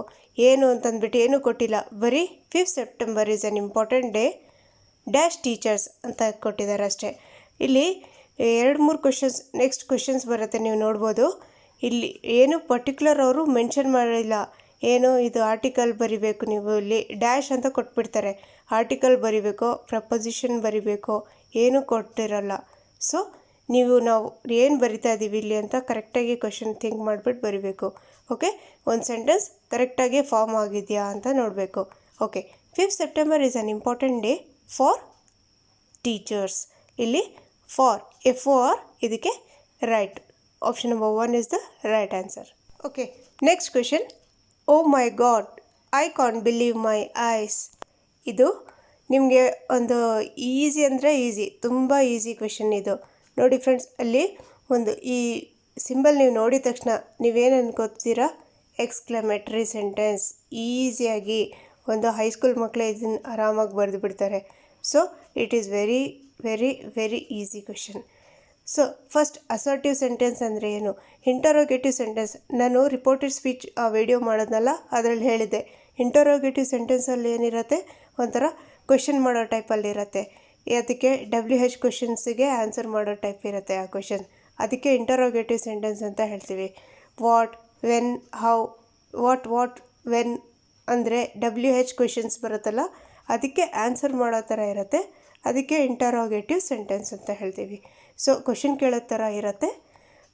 Speaker 2: ಏನು ಅಂತಂದ್ಬಿಟ್ಟು ಏನೂ ಕೊಟ್ಟಿಲ್ಲ. ಬರೀ 5th September is an important day dash teachers ಅಂತ ಕೊಟ್ಟಿದ್ದಾರೆ ಅಷ್ಟೇ. ಇಲ್ಲಿ 2-3 ಕ್ವೆಶನ್ಸ್, ನೆಕ್ಸ್ಟ್ ಕ್ವೆಶನ್ಸ್ ಬರುತ್ತೆ, ನೀವು ನೋಡ್ಬೋದು. ಇಲ್ಲಿ ಏನು ಪರ್ಟಿಕ್ಯುಲರ್ ಅವರು ಮೆನ್ಷನ್ ಮಾಡಿಲ್ಲ. ಏನು ಇದು ಆರ್ಟಿಕಲ್ ಬರಿಬೇಕು, ನೀವು ಇಲ್ಲಿ ಡ್ಯಾಶ್ ಅಂತ ಕೊಟ್ಬಿಡ್ತಾರೆ. ಆರ್ಟಿಕಲ್ ಬರಿಬೇಕು, ಪ್ರಪೋಸಿಷನ್ ಬರಿಬೇಕು, ಏನೂ ಕೊಟ್ಟಿರಲ್ಲ. ಸೊ ನಾವು ಏನು ಬರಿತಾ ಇದ್ದೀವಿ ಇಲ್ಲಿ ಅಂತ ಕರೆಕ್ಟಾಗಿ ಕ್ವೆಶನ್ ಥಿಂಕ್ ಮಾಡಿಬಿಟ್ಟು ಬರಿಬೇಕು. ಓಕೆ, ಒಂದು ಸೆಂಟೆನ್ಸ್ ಕರೆಕ್ಟಾಗಿ ಫಾರ್ಮ್ ಆಗಿದೆಯಾ ಅಂತ ನೋಡಬೇಕು. Okay, 5th September is an important day for teachers. ಇಲ್ಲಿ ಫಾರ್ FOR ಇದಕ್ಕೆ right. Option number 1 is the right answer. Okay, next question. Oh my God, I can't believe my eyes. ಇದು ನಿಮಗೆ ಒಂದು easy ಅಂದರೆ easy, ತುಂಬ easy question ಇದು. ನೋಡಿ friends, ಅಲ್ಲಿ ಒಂದು ಈ ಸಿಂಬಲ್ ನೀವು ನೋಡಿದ ತಕ್ಷಣ ನೀವೇನು ಅನ್ಕೋತೀರಾ? Exclamatory sentence. ಈಸಿಯಾಗಿ ಒಂದು ಹೈಸ್ಕೂಲ್ ಮಕ್ಕಳೇ ಇದನ್ನು ಆರಾಮಾಗಿ ಬರೆದು ಬಿಡ್ತಾರೆ. So it is very very very easy question. So first, assertive sentence ಅಂದರೆ ಏನು? Interrogative sentence. ನಾನು ರಿಪೋರ್ಟೆಡ್ ಸ್ಪೀಚ್ ಆ ವಿಡಿಯೋ ಮಾಡೋದಲ್ಲ, ಅದರಲ್ಲಿ ಹೇಳಿದ್ದೆ. ಇಂಟರೋಗೇಟಿವ್ ಸೆಂಟೆನ್ಸಲ್ಲಿ ಏನಿರುತ್ತೆ, ಒಂಥರ ಕ್ವೆಶನ್ ಮಾಡೋ ಟೈಪಲ್ಲಿರುತ್ತೆ. ಅದಕ್ಕೆ WH ಕ್ವೆಶನ್ಸಿಗೆ ಆನ್ಸರ್ ಮಾಡೋ ಟೈಪ್ ಇರುತ್ತೆ ಆ ಕ್ವೆಶನ್. ಅದಕ್ಕೆ ಇಂಟರೋಗೇಟಿವ್ ಸೆಂಟೆನ್ಸ್ ಅಂತ ಹೇಳ್ತೀವಿ. What, when, how, what, when ಅಂದರೆ WH ಕ್ವೆಶನ್ಸ್ ಬರುತ್ತಲ್ಲ, ಅದಕ್ಕೆ ಆನ್ಸರ್ ಮಾಡೋ ಥರ ಇರುತ್ತೆ. ಅದಕ್ಕೆ ಇಂಟರೋಗೇಟಿವ್ ಸೆಂಟೆನ್ಸ್ ಅಂತ ಹೇಳ್ತೀವಿ. ಸೊ ಕ್ವೆಶನ್ ಕೇಳೋ ಥರ ಇರುತ್ತೆ.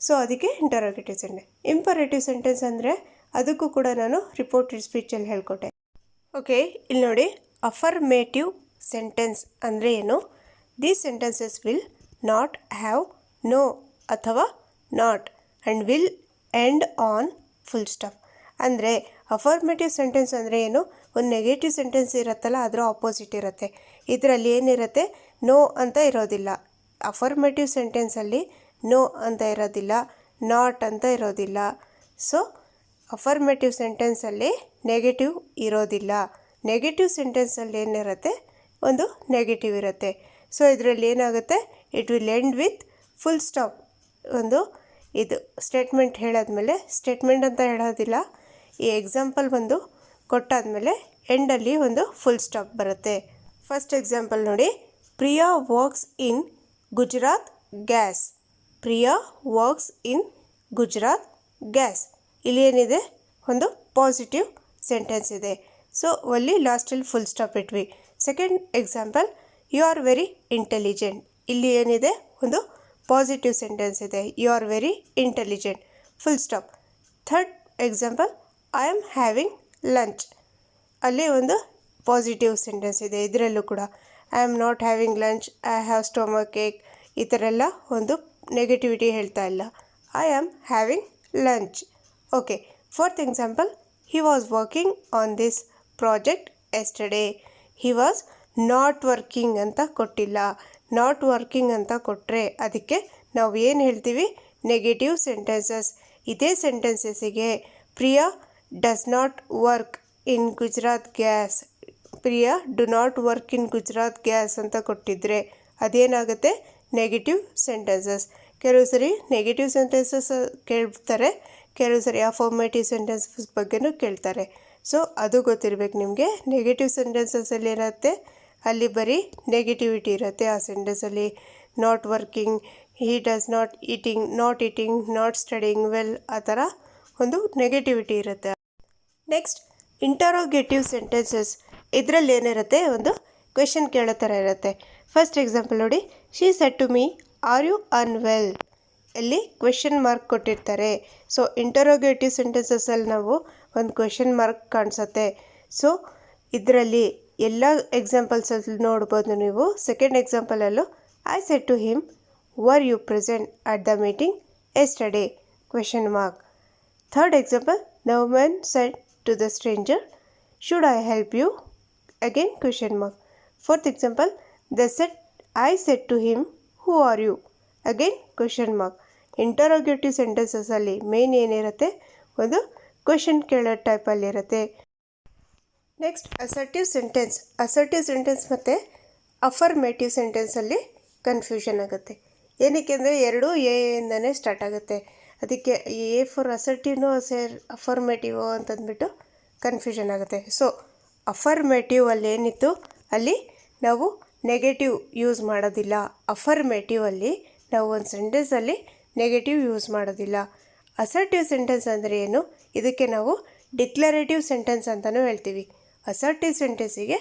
Speaker 2: ಸೊ ಅದಕ್ಕೆ ಇಂಟರೋಗೇಟಿವ್ ಸೆಂಟೆನ್ಸ್. ಇಂಪರೇಟಿವ್ ಸೆಂಟೆನ್ಸ್ ಅಂದರೆ ಅದಕ್ಕೂ ಕೂಡ ನಾನು ರಿಪೋರ್ಟೆಡ್ ಸ್ಪೀಚಲ್ಲಿ ಹೇಳ್ಕೊಟ್ಟೆ. ಓಕೆ, ಇಲ್ಲಿ ನೋಡಿ, ಅಫರ್ಮೇಟಿವ್ ಸೆಂಟೆನ್ಸ್ ಅಂದರೆ ಏನು? These sentences will not have, no ಅಥವಾ not and will end on full stop. ಅಂದರೆ ಅಫರ್ಮೇಟಿವ್ ಸೆಂಟೆನ್ಸ್ ಅಂದರೆ ಏನು? ಒಂದು ನೆಗೆಟಿವ್ ಸೆಂಟೆನ್ಸ್ ಇರುತ್ತಲ್ಲ, ಅದರ ಆಪೋಸಿಟ್ ಇರುತ್ತೆ. ಇದರಲ್ಲಿ ಏನಿರುತ್ತೆ? ನೋ ಅಂತ ಇರೋದಿಲ್ಲ. ಅಫರ್ಮೇಟಿವ್ ಸೆಂಟೆನ್ಸಲ್ಲಿ ನೋ ಅಂತ ಇರೋದಿಲ್ಲ, ನಾಟ್ ಅಂತ ಇರೋದಿಲ್ಲ. ಸೊ ಅಫರ್ಮೇಟಿವ್ ಸೆಂಟೆನ್ಸಲ್ಲಿ ನೆಗೆಟಿವ್ ಇರೋದಿಲ್ಲ. ನೆಗೆಟಿವ್ ಸೆಂಟೆನ್ಸಲ್ಲಿ ಏನಿರುತ್ತೆ? ಒಂದು ನೆಗೆಟಿವ್ ಇರುತ್ತೆ. ಸೊ ಇದರಲ್ಲಿ ಏನಾಗುತ್ತೆ? It will end with full stop. ಒಂದು ಇದು ಸ್ಟೇಟ್ಮೆಂಟ್ ಹೇಳಾದ್ಮೇಲೆ, ಸ್ಟೇಟ್ಮೆಂಟ್ ಅಂತ ಹೇಳೋದಿಲ್ಲ, ಈ ಎಕ್ಸಾಂಪಲ್ ಒಂದು ಕೊಟ್ಟಾದಮೇಲೆ ಎಂಡಲ್ಲಿ ಒಂದು ಫುಲ್ ಸ್ಟಾಪ್ ಬರುತ್ತೆ. ಫಸ್ಟ್ ಎಕ್ಸಾಂಪಲ್ ನೋಡಿ. Priya works in Gujarat gas. Priya works in Gujarat gas. ಇಲ್ಲಿ ಏನಿದೆ? ಒಂದು ಪಾಸಿಟಿವ್ ಸೆಂಟೆನ್ಸ್ ಇದೆ. ಸೊ ಅಲ್ಲಿ ಲಾಸ್ಟಲ್ಲಿ ಫುಲ್ ಸ್ಟಾಪ್ ಇಟ್ವಿ. Second example, you are very intelligent. ಇಲ್ಲಿ ಏನಿದೆ? ಒಂದು ಪಾಸಿಟಿವ್ ಸೆಂಟೆನ್ಸ್ ಇದೆ. You are very intelligent, full stop. Third example, I am having lunch. ಅಲ್ಲಿ ಒಂದು ಪಾಸಿಟಿವ್ ಸೆಂಟೆನ್ಸ್ ಇದೆ. ಇದರಲ್ಲೂ ಕೂಡ I am not having lunch, I have stomach ಏಕ್, ಈ ಥರ ಎಲ್ಲ ಒಂದು ನೆಗೆಟಿವಿಟಿ ಹೇಳ್ತಾ ಇಲ್ಲ. I am having lunch. Okay, fourth example, he was working on this project yesterday. He was not working ಅಂತ ಕೊಟ್ಟಿಲ್ಲ. ನಾಟ್ ವರ್ಕಿಂಗ್ ಅಂತ ಕೊಟ್ಟರೆ ಅದಕ್ಕೆ ನಾವು ಏನು ಹೇಳ್ತೀವಿ? Negative sentences. ಇದೇ ಸೆಂಟೆನ್ಸಸ್ಸಿಗೆ Priya does not work in Gujarat gas. Priya do not work in Gujarat gas ಅಂತ ಕೊಟ್ಟಿದ್ರೆ ಅದೇನಾಗುತ್ತೆ, ನೆಗೆಟಿವ್ ಸೆಂಟೆನ್ಸಸ್. ಕೆಲವು ಸರಿ ನೆಗೆಟಿವ್ ಸೆಂಟೆನ್ಸಸ್ ಕೇಳ್ತಾರೆ, ಕೆಲವು ಸರಿ ಅಫರ್ಮೇಟಿವ್ ಸೆಂಟೆನ್ಸಸ್ ಬಗ್ಗೆನೂ ಕೇಳ್ತಾರೆ. ಸೊ ಅದು ಗೊತ್ತಿರಬೇಕು ನಿಮಗೆ. ನೆಗೆಟಿವ್ ಸೆಂಟೆನ್ಸಸ್ಸಲ್ಲಿ ಏನಿರುತ್ತೆ, ಅಲ್ಲಿ ಬರೀ ನೆಗೆಟಿವಿಟಿ ಇರುತ್ತೆ ಆ ಸೆಂಟೆನ್ಸಲ್ಲಿ. Not working, he does not eating, not studying well, ಆ ಥರ ಒಂದು ನೆಗೆಟಿವಿಟಿ ಇರುತ್ತೆ. Next interrogative sentences. ಇದರಲ್ಲಿ ಏನಿರುತ್ತೆ, ಒಂದು ಕ್ವೆಶನ್ ಕೇಳೋ ಥರ ಇರುತ್ತೆ. ಫಸ್ಟ್ ಎಕ್ಸಾಂಪಲ್ ನೋಡಿ, she said to me are you unwell. ಇಲ್ಲಿ ಕ್ವೆಶನ್ ಮಾರ್ಕ್ ಕೊಟ್ಟಿರ್ತಾರೆ. ಸೊ ಇಂಟರೋಗೇಟಿವ್ ಸೆಂಟೆನ್ಸಸ್ಸಲ್ಲಿ ನಾವು ಒಂದು ಕ್ವೆಶನ್ ಮಾರ್ಕ್ ಕಾಣಿಸುತ್ತೆ. ಸೊ ಇದರಲ್ಲಿ ಎಲ್ಲ ಎಕ್ಸಾಂಪಲ್ಸಲ್ಲಿ ನೋಡ್ಬೋದು ನೀವು. ಸೆಕೆಂಡ್ ಎಕ್ಸಾಂಪಲಲ್ಲೂ I said to him were you present at the meeting yesterday question mark. Third example, the woman said to the stranger should I help you again question mark. Fourth example, I said to him who are you again question mark. Interrogative ಸೆಂಟೆನ್ಸಸ್ಸಲ್ಲಿ main ಏನಿರುತ್ತೆ, ಒಂದು question ಕೇಳೋ ಟೈಪಲ್ಲಿರುತ್ತೆ. Next assertive sentence. Assertive sentence ಮತ್ತು affirmative ಸೆಂಟೆನ್ಸಲ್ಲಿ confusion ಆಗುತ್ತೆ. ಏನಕ್ಕೆ ಅಂದರೆ ಎರಡೂ ಎ ಇಂದನೇ ಸ್ಟಾರ್ಟ್ ಆಗುತ್ತೆ. ಅದಕ್ಕೆ ಎ ಫಾರ್ ಅಸರ್ಟಿವ್ನೋ ಅಫರ್ಮೇಟಿವ್ ಅಂತಂದ್ಬಿಟ್ಟು ಕನ್ಫ್ಯೂಷನ್ ಆಗುತ್ತೆ. ಸೊ ಅಫರ್ಮೇಟಿವ್ ಅಲ್ಲಿ ಏನಿತ್ತು, ಅಲ್ಲಿ ನಾವು ನೆಗೆಟಿವ್ ಯೂಸ್ ಮಾಡೋದಿಲ್ಲ. ಅಫರ್ಮೇಟಿವ್ ಅಲ್ಲಿ ನಾವು ಒಂದು ಸೆಂಟೆನ್ಸಲ್ಲಿ ನೆಗೆಟಿವ್ ಯೂಸ್ ಮಾಡೋದಿಲ್ಲ. ಅಸರ್ಟಿವ್ ಸೆಂಟೆನ್ಸ್ ಅಂದರೆ ಏನು, ಇದಕ್ಕೆ ನಾವು ಡಿಕ್ಲರೇಟಿವ್ ಸೆಂಟೆನ್ಸ್ ಅಂತಲೂ ಹೇಳ್ತೀವಿ. ಅಸರ್ಟಿವ್ ಸೆಂಟೆನ್ಸಿಗೆ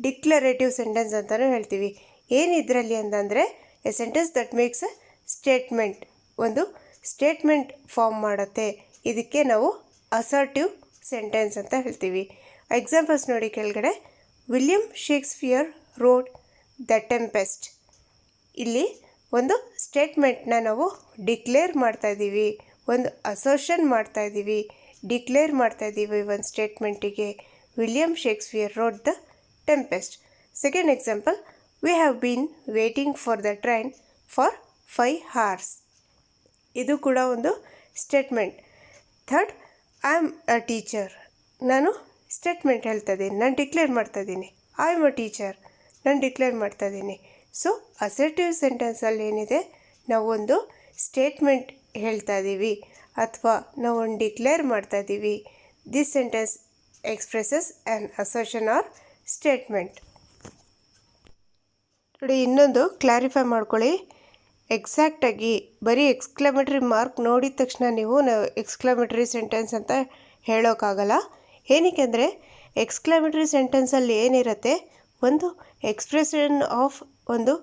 Speaker 2: ಡಿಕ್ಲರೇಟಿವ್ ಸೆಂಟೆನ್ಸ್ ಅಂತಲೂ ಹೇಳ್ತೀವಿ. ಏನಿದ್ರಲ್ಲಿ ಅಂತಂದರೆ A sentence that makes A statement, ಒಂದು ಸ್ಟೇಟ್ಮೆಂಟ್ ಫಾರ್ಮ್ ಮಾಡುತ್ತೆ. ಇದಕ್ಕೆ ನಾವು ಅಸರ್ಟಿವ್ ಸೆಂಟೆನ್ಸ್ ಅಂತ ಹೇಳ್ತೀವಿ. ಎಕ್ಸಾಂಪಲ್ಸ್ ನೋಡಿ ಕೆಳಗಡೆ. William Shakespeare wrote the tempest. ಇಲ್ಲಿ ಒಂದು ಸ್ಟೇಟ್ಮೆಂಟ್ನ ನಾವು ಡಿಕ್ಲೇರ್ ಮಾಡ್ತಾಯಿದ್ದೀವಿ, ಒಂದು ಅಸರ್ಷನ್ ಮಾಡ್ತಾಯಿದ್ದೀವಿ, ಡಿಕ್ಲೇರ್ ಮಾಡ್ತಾಯಿದ್ದೀವಿ ಒಂದು ಸ್ಟೇಟ್ಮೆಂಟಿಗೆ. William Shakespeare wrote the Tempest. Second example, we have been waiting for the train for 5 hours. ಇದು ಕೂಡ ಒಂದು statement. Third, I am a teacher. ನಾನು ಸ್ಟೇಟ್ಮೆಂಟ್ ಹೇಳ್ತಾ ಇದ್ದೀನಿ, ನಾನು ಡಿಕ್ಲೇರ್ ಮಾಡ್ತಾಯಿದ್ದೀನಿ. ಐ ಆಮ್ ಅ ಟೀಚರ್, ನಾನು ಡಿಕ್ಲೇರ್ ಮಾಡ್ತಾಯಿದ್ದೀನಿ. ಸೊ ಅಸರ್ಟಿವ್ ಸೆಂಟೆನ್ಸಲ್ಲಿ ಏನಿದೆ, ನಾವೊಂದು ಸ್ಟೇಟ್ಮೆಂಟ್ ಹೇಳ್ತಾ ಇದ್ದೀವಿ ಅಥವಾ ನಾವೊಂದು ಡಿಕ್ಲೇರ್ ಮಾಡ್ತಾ ಇದ್ದೀವಿ. This sentence expresses an assertion or statement. ನೋಡಿ ಇನ್ನೊಂದು ಕ್ಲಾರಿಫೈ ಮಾಡ್ಕೊಳ್ಳಿ. ಎಕ್ಸಾಕ್ಟಾಗಿ ಬರೀ ಎಕ್ಸ್ಕ್ಲಮೇಟ್ರಿ ಮಾರ್ಕ್ ನೋಡಿದ ತಕ್ಷಣ ನೀವು ಎಕ್ಸ್ಕ್ಲಮೇಟ್ರಿ ಸೆಂಟೆನ್ಸ್ ಅಂತ ಹೇಳೋಕ್ಕಾಗಲ್ಲ. ಏನಕ್ಕೆ ಅಂದರೆ ಎಕ್ಸ್ಕ್ಲಮೇಟ್ರಿ ಸೆಂಟೆನ್ಸಲ್ಲಿ ಏನಿರುತ್ತೆ, ಒಂದು ಎಕ್ಸ್ಪ್ರೆಷನ್ ಆಫ್ ಒಂದು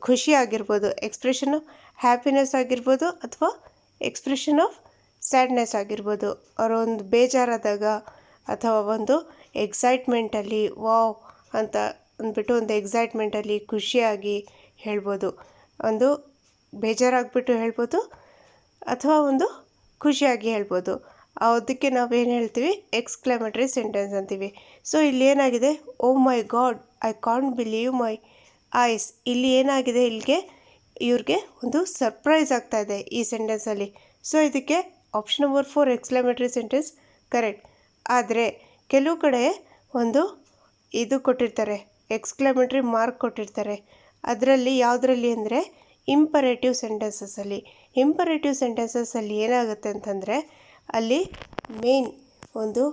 Speaker 2: ಖುಷಿ ಆಗಿರ್ಬೋದು, ಎಕ್ಸ್ಪ್ರೆಷನ್ ಆಫ್ ಹ್ಯಾಪಿನೆಸ್ ಆಗಿರ್ಬೋದು, ಅಥವಾ ಎಕ್ಸ್ಪ್ರೆಷನ್ ಆಫ್ ಸ್ಯಾಡ್ನೆಸ್ ಆಗಿರ್ಬೋದು. ಅವರೊಂದು ಬೇಜಾರಾದಾಗ ಅಥವಾ ಒಂದು ಎಕ್ಸೈಟ್ಮೆಂಟಲ್ಲಿ ವಾವ್ ಅಂತ ಅಂದ್ಬಿಟ್ಟು ಒಂದು ಎಕ್ಸೈಟ್ಮೆಂಟಲ್ಲಿ ಖುಷಿಯಾಗಿ ಹೇಳ್ಬೋದು, ಒಂದು ಬೇಜಾರಾಗಿಬಿಟ್ಟು ಹೇಳ್ಬೋದು ಅಥವಾ ಒಂದು ಖುಷಿಯಾಗಿ ಹೇಳ್ಬೋದು. ಅದಕ್ಕೆ ನಾವೇನು ಹೇಳ್ತೀವಿ, ಎಕ್ಸ್ಕ್ಲಮೇಟ್ರಿ ಸೆಂಟೆನ್ಸ್ ಅಂತೀವಿ. ಸೊ ಇಲ್ಲಿ ಏನಾಗಿದೆ, oh my God I can't believe my eyes. ಇಲ್ಲಿ ಏನಾಗಿದೆ, ಇವ್ರಿಗೆ ಒಂದು ಸರ್ಪ್ರೈಸ್ ಆಗ್ತಾಯಿದೆ ಈ ಸೆಂಟೆನ್ಸಲ್ಲಿ. ಸೊ ಇದಕ್ಕೆ option number 4 exclamatory sentence correct. ಆದರೆ ಕೆಲವು ಕಡೆ ಒಂದು ಇದು ಕೊಟ್ಟಿರ್ತಾರೆ, ಎಕ್ಸ್ಕ್ಲಮೇಟ್ರಿ ಮಾರ್ಕ್ ಕೊಟ್ಟಿರ್ತಾರೆ. ಅದರಲ್ಲಿ ಯಾವುದರಲ್ಲಿ ಅಂದರೆ ಇಂಪರೇಟಿವ್ ಸೆಂಟೆನ್ಸಸ್ಸಲ್ಲಿ. ಇಂಪರೇಟಿವ್ ಸೆಂಟೆನ್ಸಸ್ಸಲ್ಲಿ ಏನಾಗುತ್ತೆ ಅಂತಂದರೆ, ಅಲ್ಲಿ ಮೇನ್ ಒಂದು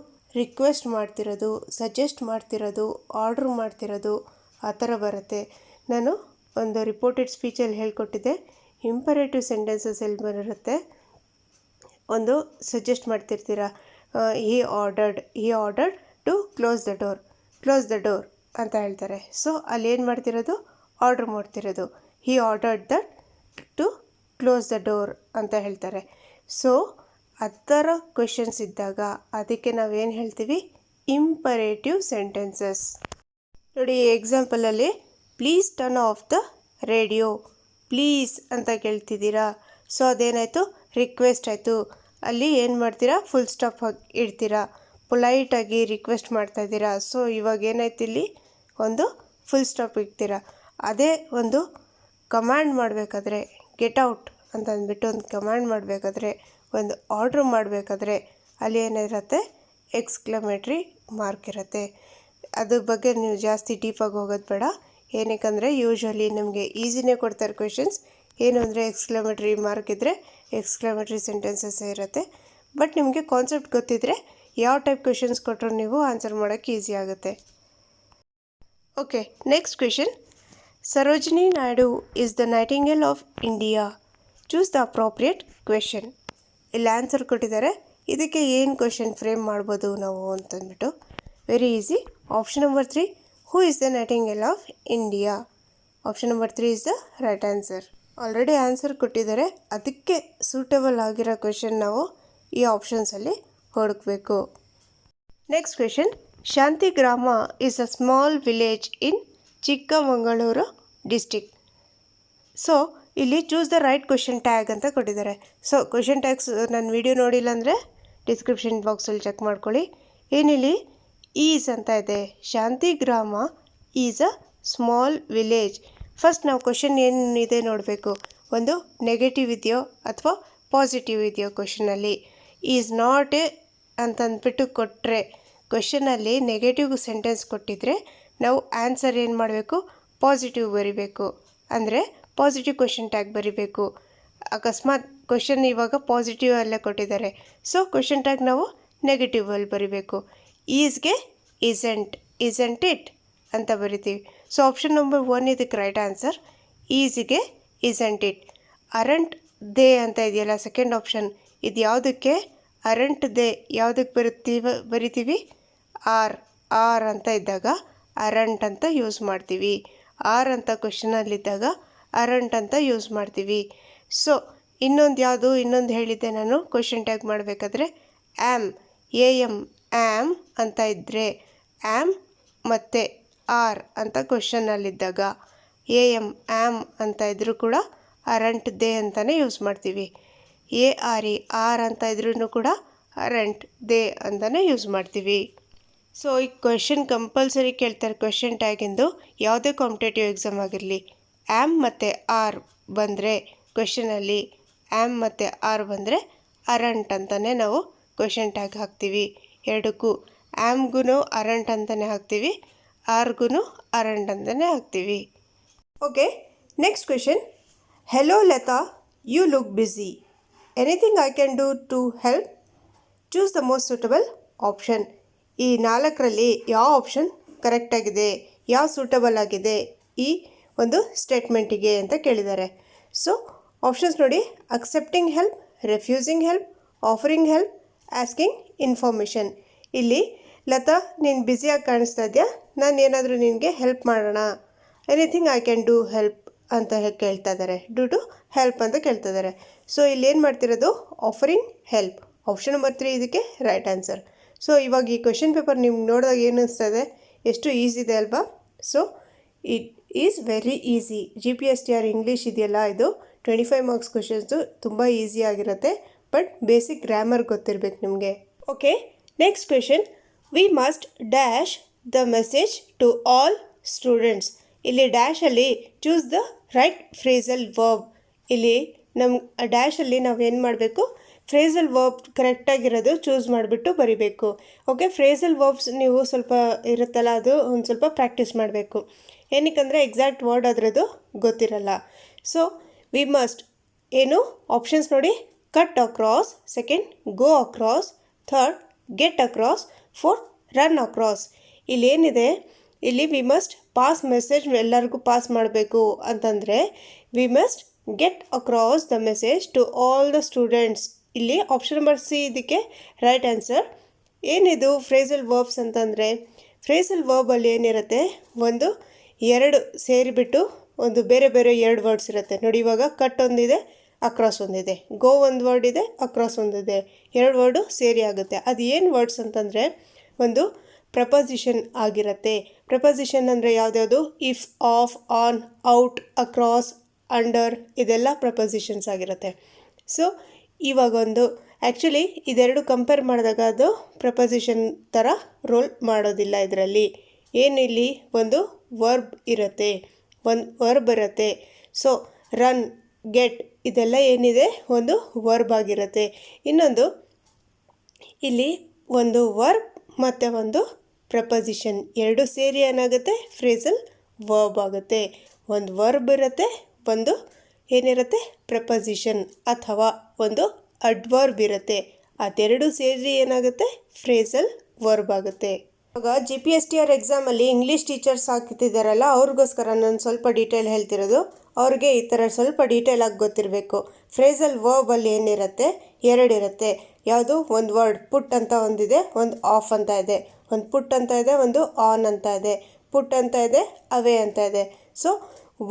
Speaker 2: ರಿಕ್ವೆಸ್ಟ್ ಮಾಡ್ತಿರೋದು, ಸಜೆಸ್ಟ್ ಮಾಡ್ತಿರೋದು, ಆರ್ಡ್ರ್ ಮಾಡ್ತಿರೋದು ಆ ಥರ ಬರುತ್ತೆ. ನಾನು ಒಂದು ರಿಪೋರ್ಟೆಡ್ ಸ್ಪೀಚಲ್ಲಿ ಹೇಳ್ಕೊಟ್ಟಿದ್ದೆ, ಇಂಪರೇಟಿವ್ ಸೆಂಟೆನ್ಸಸ್ ಎಲ್ಲಿ ಬರುತ್ತೆ, ಒಂದು ಸಜೆಸ್ಟ್ ಮಾಡ್ತಿರ್ತೀರ. He ordered to close the door ಅಂತ ಹೇಳ್ತಾರೆ. ಸೊ ಅಲ್ಲಿ ಏನು ಮಾಡ್ತಿರೋದು, ಆರ್ಡ್ರ್ ಮಾಡ್ತಿರೋದು. He ordered that to close the door ಅಂತ ಹೇಳ್ತಾರೆ. ಸೊ ಆ ಥರ ಕ್ವೆಶನ್ಸ್ ಇದ್ದಾಗ ಅದಕ್ಕೆ ನಾವೇನು ಹೇಳ್ತೀವಿ, ಇಂಪರೇಟಿವ್ ಸೆಂಟೆನ್ಸಸ್. ನೋಡಿ ಈ ಎಕ್ಸಾಂಪಲಲ್ಲಿ please turn off the radio, please ಅಂತ ಕೇಳ್ತಿದ್ದೀರಾ. ಸೊ ಅದೇನಾಯಿತು, ರಿಕ್ವೆಸ್ಟ್ ಆಯಿತು. ಅಲ್ಲಿ ಏನು ಮಾಡ್ತೀರಾ, ಫುಲ್ ಸ್ಟಾಪ್ ಇಡ್ತೀರಾ, ಪೊಲೈಟಾಗಿ ರಿಕ್ವೆಸ್ಟ್ ಮಾಡ್ತಾಯಿದ್ದೀರಾ. ಸೊ ಇವಾಗ ಏನಾಯ್ತು, ಇಲ್ಲಿ ಒಂದು ಫುಲ್ ಸ್ಟಾಪ್ ಇಡ್ತೀರಾ. ಅದೇ ಒಂದು ಕಮಾಂಡ್ ಮಾಡಬೇಕಾದ್ರೆ, ಗೆಟ್ ಔಟ್ ಅಂತ ಅಂದ್ಬಿಟ್ಟು ಒಂದು ಕಮಾಂಡ್ ಮಾಡಬೇಕಾದ್ರೆ, ಒಂದು ಆರ್ಡ್ರ್ ಮಾಡಬೇಕಾದ್ರೆ ಅಲ್ಲಿ ಏನಿರುತ್ತೆ, ಎಕ್ಸ್ಕ್ಲಮೇಟ್ರಿ ಮಾರ್ಕ್ ಇರುತ್ತೆ. ಅದ್ರ ಬಗ್ಗೆ ನೀವು ಜಾಸ್ತಿ ಡೀಪಾಗಿ ಹೋಗೋದು ಬೇಡ. ಏನಕ್ಕಂದರೆ ಯೂಶ್ವಲಿ ನಮಗೆ ಈಸಿನೇ ಕೊಡ್ತಾರೆ ಕ್ವೆಶನ್ಸ್. ಏನು ಅಂದರೆ ಎಕ್ಸ್ಕ್ಲಮೇಟ್ರಿ ಮಾರ್ಕ್ ಇದ್ದರೆ ಎಕ್ಸ್ಕ್ಲಮೇಟ್ರಿ ಸೆಂಟೆನ್ಸಸ್ ಇರುತ್ತೆ. ಬಟ್ ನಿಮಗೆ ಕಾನ್ಸೆಪ್ಟ್ ಗೊತ್ತಿದ್ದರೆ ಯಾವ ಟೈಪ್ ಕ್ವೆಶನ್ಸ್ ಕೊಟ್ಟರು ನೀವು ಆನ್ಸರ್ ಮಾಡೋಕ್ಕೆ ಈಸಿ ಆಗುತ್ತೆ. Okay, next question. Sarojini Naidu is the Nightingale of India. Choose the appropriate question. ಇಲ್ಲಿ ಆನ್ಸರ್ ಕೊಟ್ಟಿದ್ದಾರೆ. ಇದಕ್ಕೆ ಏನು ಕ್ವೆಶನ್ ಫ್ರೇಮ್ ಮಾಡ್ಬೋದು ನಾವು ಅಂತಂದ್ಬಿಟ್ಟು very easy. Option number 3, who is the Nightingale of India. Option number 3 is the right answer. Already answer ಕೊಟ್ಟಿದ್ದಾರೆ, ಅದಕ್ಕೆ suitable ಆಗಿರೋ ಕ್ವೆಶನ್ ನಾವು ಈ ಆಪ್ಷನ್ಸಲ್ಲಿ ಹುಡುಕಬೇಕು. Next question. Shantigrama is a small village in Chikkamagaluru district. So ಇಲ್ಲಿ choose the right question tag ಅಂತ ಕೊಟ್ಟಿದ್ದಾರೆ. So question tags ನನ್ನ ವಿಡಿಯೋ ನೋಡಿಲ್ಲ ಅಂದರೆ ಡಿಸ್ಕ್ರಿಪ್ಷನ್ ಬಾಕ್ಸಲ್ಲಿ ಚೆಕ್ ಮಾಡ್ಕೊಳ್ಳಿ. ಏನಿಲ್ಲಿ ಈಸ್ ಅಂತ ಇದೆ. Shantigrama is a small village. First ನಾವು ಕ್ವೆಶನ್ ಏನಿದೆ ನೋಡಬೇಕು. ಒಂದು ನೆಗೆಟಿವ್ ಇದೆಯೋ ಅಥವಾ ಪಾಸಿಟಿವ್ ಇದೆಯೋ ಕ್ವೆಶನಲ್ಲಿ. ಈಸ್ ನಾಟ್ ಎ ಅಂತಂದ್ಬಿಟ್ಟು ಕೊಟ್ಟರೆ, ಕ್ವೆಶನಲ್ಲಿ ನೆಗೆಟಿವ್ ಸೆಂಟೆನ್ಸ್ ಕೊಟ್ಟಿದ್ರೆ ನಾವು ಆನ್ಸರ್ ಏನು ಮಾಡಬೇಕು, ಪಾಸಿಟಿವ್ ಬರಿಬೇಕು. ಅಂದರೆ ಪಾಸಿಟಿವ್ ಕ್ವೆಶನ್ ಟ್ಯಾಗ್ ಬರಿಬೇಕು. ಅಕಸ್ಮಾತ್ ಕ್ವೆಶನ್ ಇವಾಗ ಪಾಸಿಟಿವ್ ಅಲ್ಲೇ ಕೊಟ್ಟಿದ್ದಾರೆ, ಸೊ ಕ್ವೆಶನ್ ಟ್ಯಾಗ್ ನಾವು ನೆಗೆಟಿವಲ್ಲಿ ಬರಿಬೇಕು. ಈಸ್ಗೆ ಇಸೆಂಟ್ ಇಟ್ ಅಂತ ಬರಿತೀವಿ. ಸೊ ಆಪ್ಷನ್ ನಂಬರ್ 1 ಇದಕ್ಕೆ ರೈಟ್ ಆನ್ಸರ್. ಈಸ್ಗೆ ಇಸೆಂಟ್ ಇಟ್. ಅರಂಟ್ ದೇ ಅಂತ ಇದೆಯಲ್ಲ ಸೆಕೆಂಡ್ ಆಪ್ಷನ್, ಇದು ಯಾವುದಕ್ಕೆ? ಅರಂಟ್ ದೇ ಯಾವುದಕ್ಕೆ ಬರಿತೀವಿ? ಆರ್ ಅಂತ ಇದ್ದಾಗ ಅರಂಟ್ ಅಂತ ಯೂಸ್ ಮಾಡ್ತೀವಿ. ಆರ್ ಅಂತ ಕ್ವೆಶನಲ್ಲಿದ್ದಾಗ ಅರಂಟ್ ಅಂತ ಯೂಸ್ ಮಾಡ್ತೀವಿ. ಸೊ ಇನ್ನೊಂದು ಹೇಳಿದ್ದೆ ನಾನು ಕ್ವೆಶನ್ ಟ್ಯಾಗ್ ಮಾಡಬೇಕಾದ್ರೆ ಆ್ಯಮ್ ಅಂತ ಇದ್ದರೆ ಆ್ಯಮ್ ಮತ್ತು ಆರ್ ಅಂತ ಕ್ವೆಶನಲ್ಲಿದ್ದಾಗ ಆ್ಯಮ್ ಅಂತ ಇದ್ದರೂ ಕೂಡ ಅರಂಟ್ ದೇ ಅಂತಲೇ ಯೂಸ್ ಮಾಡ್ತೀವಿ. ಆರ್ ಅಂತ ಇದ್ರೂ ಕೂಡ ಅರಂಟ್ ದೇ ಅಂತಲೇ ಯೂಸ್ ಮಾಡ್ತೀವಿ. ಸೊ ಈ ಕ್ವೆಶನ್ ಕಂಪಲ್ಸರಿ ಕೇಳ್ತಾರೆ ಕ್ವೆಶನ್ ಟ್ಯಾಗಿಂದು, ಯಾವುದೇ ಕಾಂಪಿಟೇಟಿವ್ ಎಕ್ಸಾಮ್ ಆಗಿರಲಿ. ಆ್ಯಮ್ ಮತ್ತು ಆರ್ ಬಂದರೆ ಕ್ವೆಶನಲ್ಲಿ ಆ್ಯಮ್ ಮತ್ತು ಆರ್ ಬಂದರೆ ಅರಂಟ್ ಅಂತಲೇ ನಾವು ಕ್ವೆಶನ್ ಟ್ಯಾಗ್ ಹಾಕ್ತೀವಿ. ಎರಡಕ್ಕೂ ಆ್ಯಮ್ಗೂ ಅರಂಟ್ ಅಂತಲೇ ಹಾಕ್ತೀವಿ, ಆರ್ಗೂ ಅರಂಟ್ ಅಂತಲೇ ಹಾಕ್ತೀವಿ. Okay, next question. Hello Latha, you look busy. Anything I can do to help? Choose the most suitable option. ಈ 4ರಲ್ಲಿ ಯಾವ ಆಪ್ಷನ್ ಕರೆಕ್ಟಾಗಿದೆ, ಯಾವ ಸೂಟಬಲ್ ಆಗಿದೆ ಈ ಒಂದು ಸ್ಟೇಟ್ಮೆಂಟಿಗೆ ಅಂತ ಕೇಳಿದ್ದಾರೆ. ಸೊ ಆಪ್ಷನ್ಸ್ ನೋಡಿ. Accepting help, refusing help, offering help, asking information. ಇಲ್ಲಿ ಲತಾ ನೀನು ಬ್ಯುಸಿಯಾಗಿ ಕಾಣಿಸ್ತಾ ಇದೆಯಾ, ನಾನು ಏನಾದರೂ ನಿನಗೆ ಹೆಲ್ಪ್ ಮಾಡೋಣ. Anything I can do help ಅಂತ ಕೇಳ್ತಾ ಇದ್ದಾರೆ. ಡೂ ಟು ಹೆಲ್ಪ್ ಅಂತ ಕೇಳ್ತಾ ಇದ್ದಾರೆ. ಸೊ ಇಲ್ಲಿ ಏನು ಮಾಡ್ತಿರೋದು? Offering help. ಆಪ್ಷನ್ ನಂಬರ್ 3 ಇದಕ್ಕೆ ರೈಟ್ ಆನ್ಸರ್. ಸೊ ಇವಾಗ ಈ ಕ್ವೆಶನ್ ಪೇಪರ್ ನಿಮ್ಗೆ ನೋಡಿದಾಗ ಏನು ಅನಿಸ್ತದೆ, ಎಷ್ಟು ಈಸಿ ಇದೆ ಅಲ್ವಾ? So it is very easy. GPSTR English ಇದೆಯಲ್ಲ, ಇದು 25 ಮಾರ್ಕ್ಸ್ ಕ್ವೆಶನ್ಸು ತುಂಬ ಈಸಿ ಆಗಿರುತ್ತೆ. ಬಟ್ ಬೇಸಿಕ್ ಗ್ರಾಮರ್ ಗೊತ್ತಿರಬೇಕು ನಿಮಗೆ. Okay, next question. We must dash the message to all students. ಇಲ್ಲಿ ಡ್ಯಾಶಲ್ಲಿ choose the right phrasal verb. ಇಲ್ಲಿ ನಮ್ಮ ಡ್ಯಾಶಲ್ಲಿ ನಾವೇನು ಮಾಡಬೇಕು? ಫ್ರೇಸಲ್ ವರ್ಬ್ ಕರೆಕ್ಟಾಗಿರೋದು ಚೂಸ್ ಮಾಡಿಬಿಟ್ಟು ಬರಿಬೇಕು. ಓಕೆ, ಫ್ರೇಸಲ್ ವರ್ಬ್ಸ್ ನೀವು ಸ್ವಲ್ಪ ಇರುತ್ತಲ್ಲ, ಅದು ಒಂದು ಸ್ವಲ್ಪ ಪ್ರಾಕ್ಟೀಸ್ ಮಾಡಬೇಕು. ಏನಕ್ಕಂದರೆ ಎಕ್ಸಾಕ್ಟ್ ವರ್ಡ್ ಅದರದ್ದು ಗೊತ್ತಿರಲ್ಲ. ಸೊ ವಿ ಮಸ್ಟ್ ಏನು ಆಪ್ಷನ್ಸ್ ನೋಡಿ. Cut across, second go across, third get across, fourth run across. ಇಲ್ಲೇನಿದೆ, ಇಲ್ಲಿ ವಿ ಮಸ್ಟ್ ಪಾಸ್ ಮೆಸೇಜ್ ಎಲ್ಲರಿಗೂ ಪಾಸ್ ಮಾಡಬೇಕು ಅಂತಂದರೆ we must get across the message to all the students. ಇಲ್ಲಿ ಆಪ್ಷನ್ ನಂಬರ್ ಸಿ ಇದಕ್ಕೆ right answer. ಏನಿದು phrasal verbs ಅಂತಂದರೆ, phrasal ವರ್ಬಲ್ಲಿ ಏನಿರುತ್ತೆ, ಒಂದು ಎರಡು ಸೇರಿಬಿಟ್ಟು ಒಂದು ಬೇರೆ ಬೇರೆ 2 ವರ್ಡ್ಸ್ ಇರುತ್ತೆ ನೋಡಿ. ಇವಾಗ ಕಟ್ ಒಂದಿದೆ, ಅಕ್ರಾಸ್ ಒಂದಿದೆ, ಗೋ ಒಂದು ವರ್ಡ್ ಇದೆ, ಅಕ್ರಾಸ್ ಒಂದಿದೆ, 2 ವರ್ಡು ಸೇರಿ ಆಗುತ್ತೆ. ಅದು ಏನು ವರ್ಡ್ಸ್ ಅಂತಂದರೆ ಒಂದು ಪ್ರಪೋಸಿಷನ್ ಆಗಿರುತ್ತೆ. ಪ್ರಪೋಸಿಷನ್ ಅಂದರೆ ಯಾವುದ್ಯಾವುದು? If, off, on, out, across, under, ಇದೆಲ್ಲ ಪ್ರಪೋಸಿಷನ್ಸ್ ಆಗಿರುತ್ತೆ. ಸೊ ಇವಾಗ ಒಂದು ಆ್ಯಕ್ಚುಲಿ ಇದೆರಡು ಕಂಪೇರ್ ಮಾಡಿದಾಗ ಅದು ಪ್ರಪೋಸಿಷನ್ ಥರ ರೋಲ್ ಮಾಡೋದಿಲ್ಲ. ಇದರಲ್ಲಿ ಏನಿಲ್ಲಿ ಒಂದು ವರ್ಬ್ ಇರುತ್ತೆ, ಒಂದು ವರ್ಬ್ ಇರುತ್ತೆ. ಸೊ ರನ್, ಗೆಟ್ ಇದೆಲ್ಲ ಏನಿದೆ ಒಂದು ವರ್ಬ್ ಆಗಿರುತ್ತೆ. ಇನ್ನೊಂದು ಇಲ್ಲಿ ಒಂದು ವರ್ಬ್ ಮತ್ತು ಒಂದು ಪ್ರಪೋಸಿಷನ್ ಎರಡು ಸೇರಿ ಏನಾಗುತ್ತೆ ಫ್ರೇಸಲ್ ವರ್ಬ್ ಆಗುತ್ತೆ. ಒಂದು ವರ್ಬ್ ಇರುತ್ತೆ, ಒಂದು ಏನಿರುತ್ತೆ ಪ್ರಪೋಸಿಷನ್ ಅಥವಾ ಒಂದು ಅಡ್ವರ್ಬ್ ಇರುತ್ತೆ. ಅದೆರಡು ಸೇರಿ ಏನಾಗುತ್ತೆ ಫ್ರೇಸಲ್ ವರ್ಬ್ ಆಗುತ್ತೆ. ಇವಾಗ GPSTR ಎಕ್ಸಾಮಲ್ಲಿ ಇಂಗ್ಲೀಷ್ ಟೀಚರ್ಸ್ ಹಾಕ್ತಿದ್ದಾರಲ್ಲ ಅವ್ರಿಗೋಸ್ಕರ ನಾನು ಸ್ವಲ್ಪ ಡೀಟೇಲ್ ಹೇಳ್ತಿರೋದು. ಅವ್ರಿಗೆ ಈ ಥರ ಸ್ವಲ್ಪ ಡೀಟೇಲ್ ಆಗಿ ಗೊತ್ತಿರಬೇಕು. ಫ್ರೇಸಲ್ ವರ್ಬಲ್ಲಿ ಏನಿರುತ್ತೆ ಎರಡಿರುತ್ತೆ. ಯಾವುದು ಒಂದು ವರ್ಡ್ ಪುಟ್ ಅಂತ ಒಂದಿದೆ, ಒಂದು ಆಫ್ ಅಂತ ಇದೆ. ಒಂದು ಪುಟ್ ಅಂತ ಇದೆ, ಒಂದು ಆನ್ ಅಂತ ಇದೆ. ಪುಟ್ ಅಂತ ಇದೆ, ಅವೇ ಅಂತ ಇದೆ. ಸೊ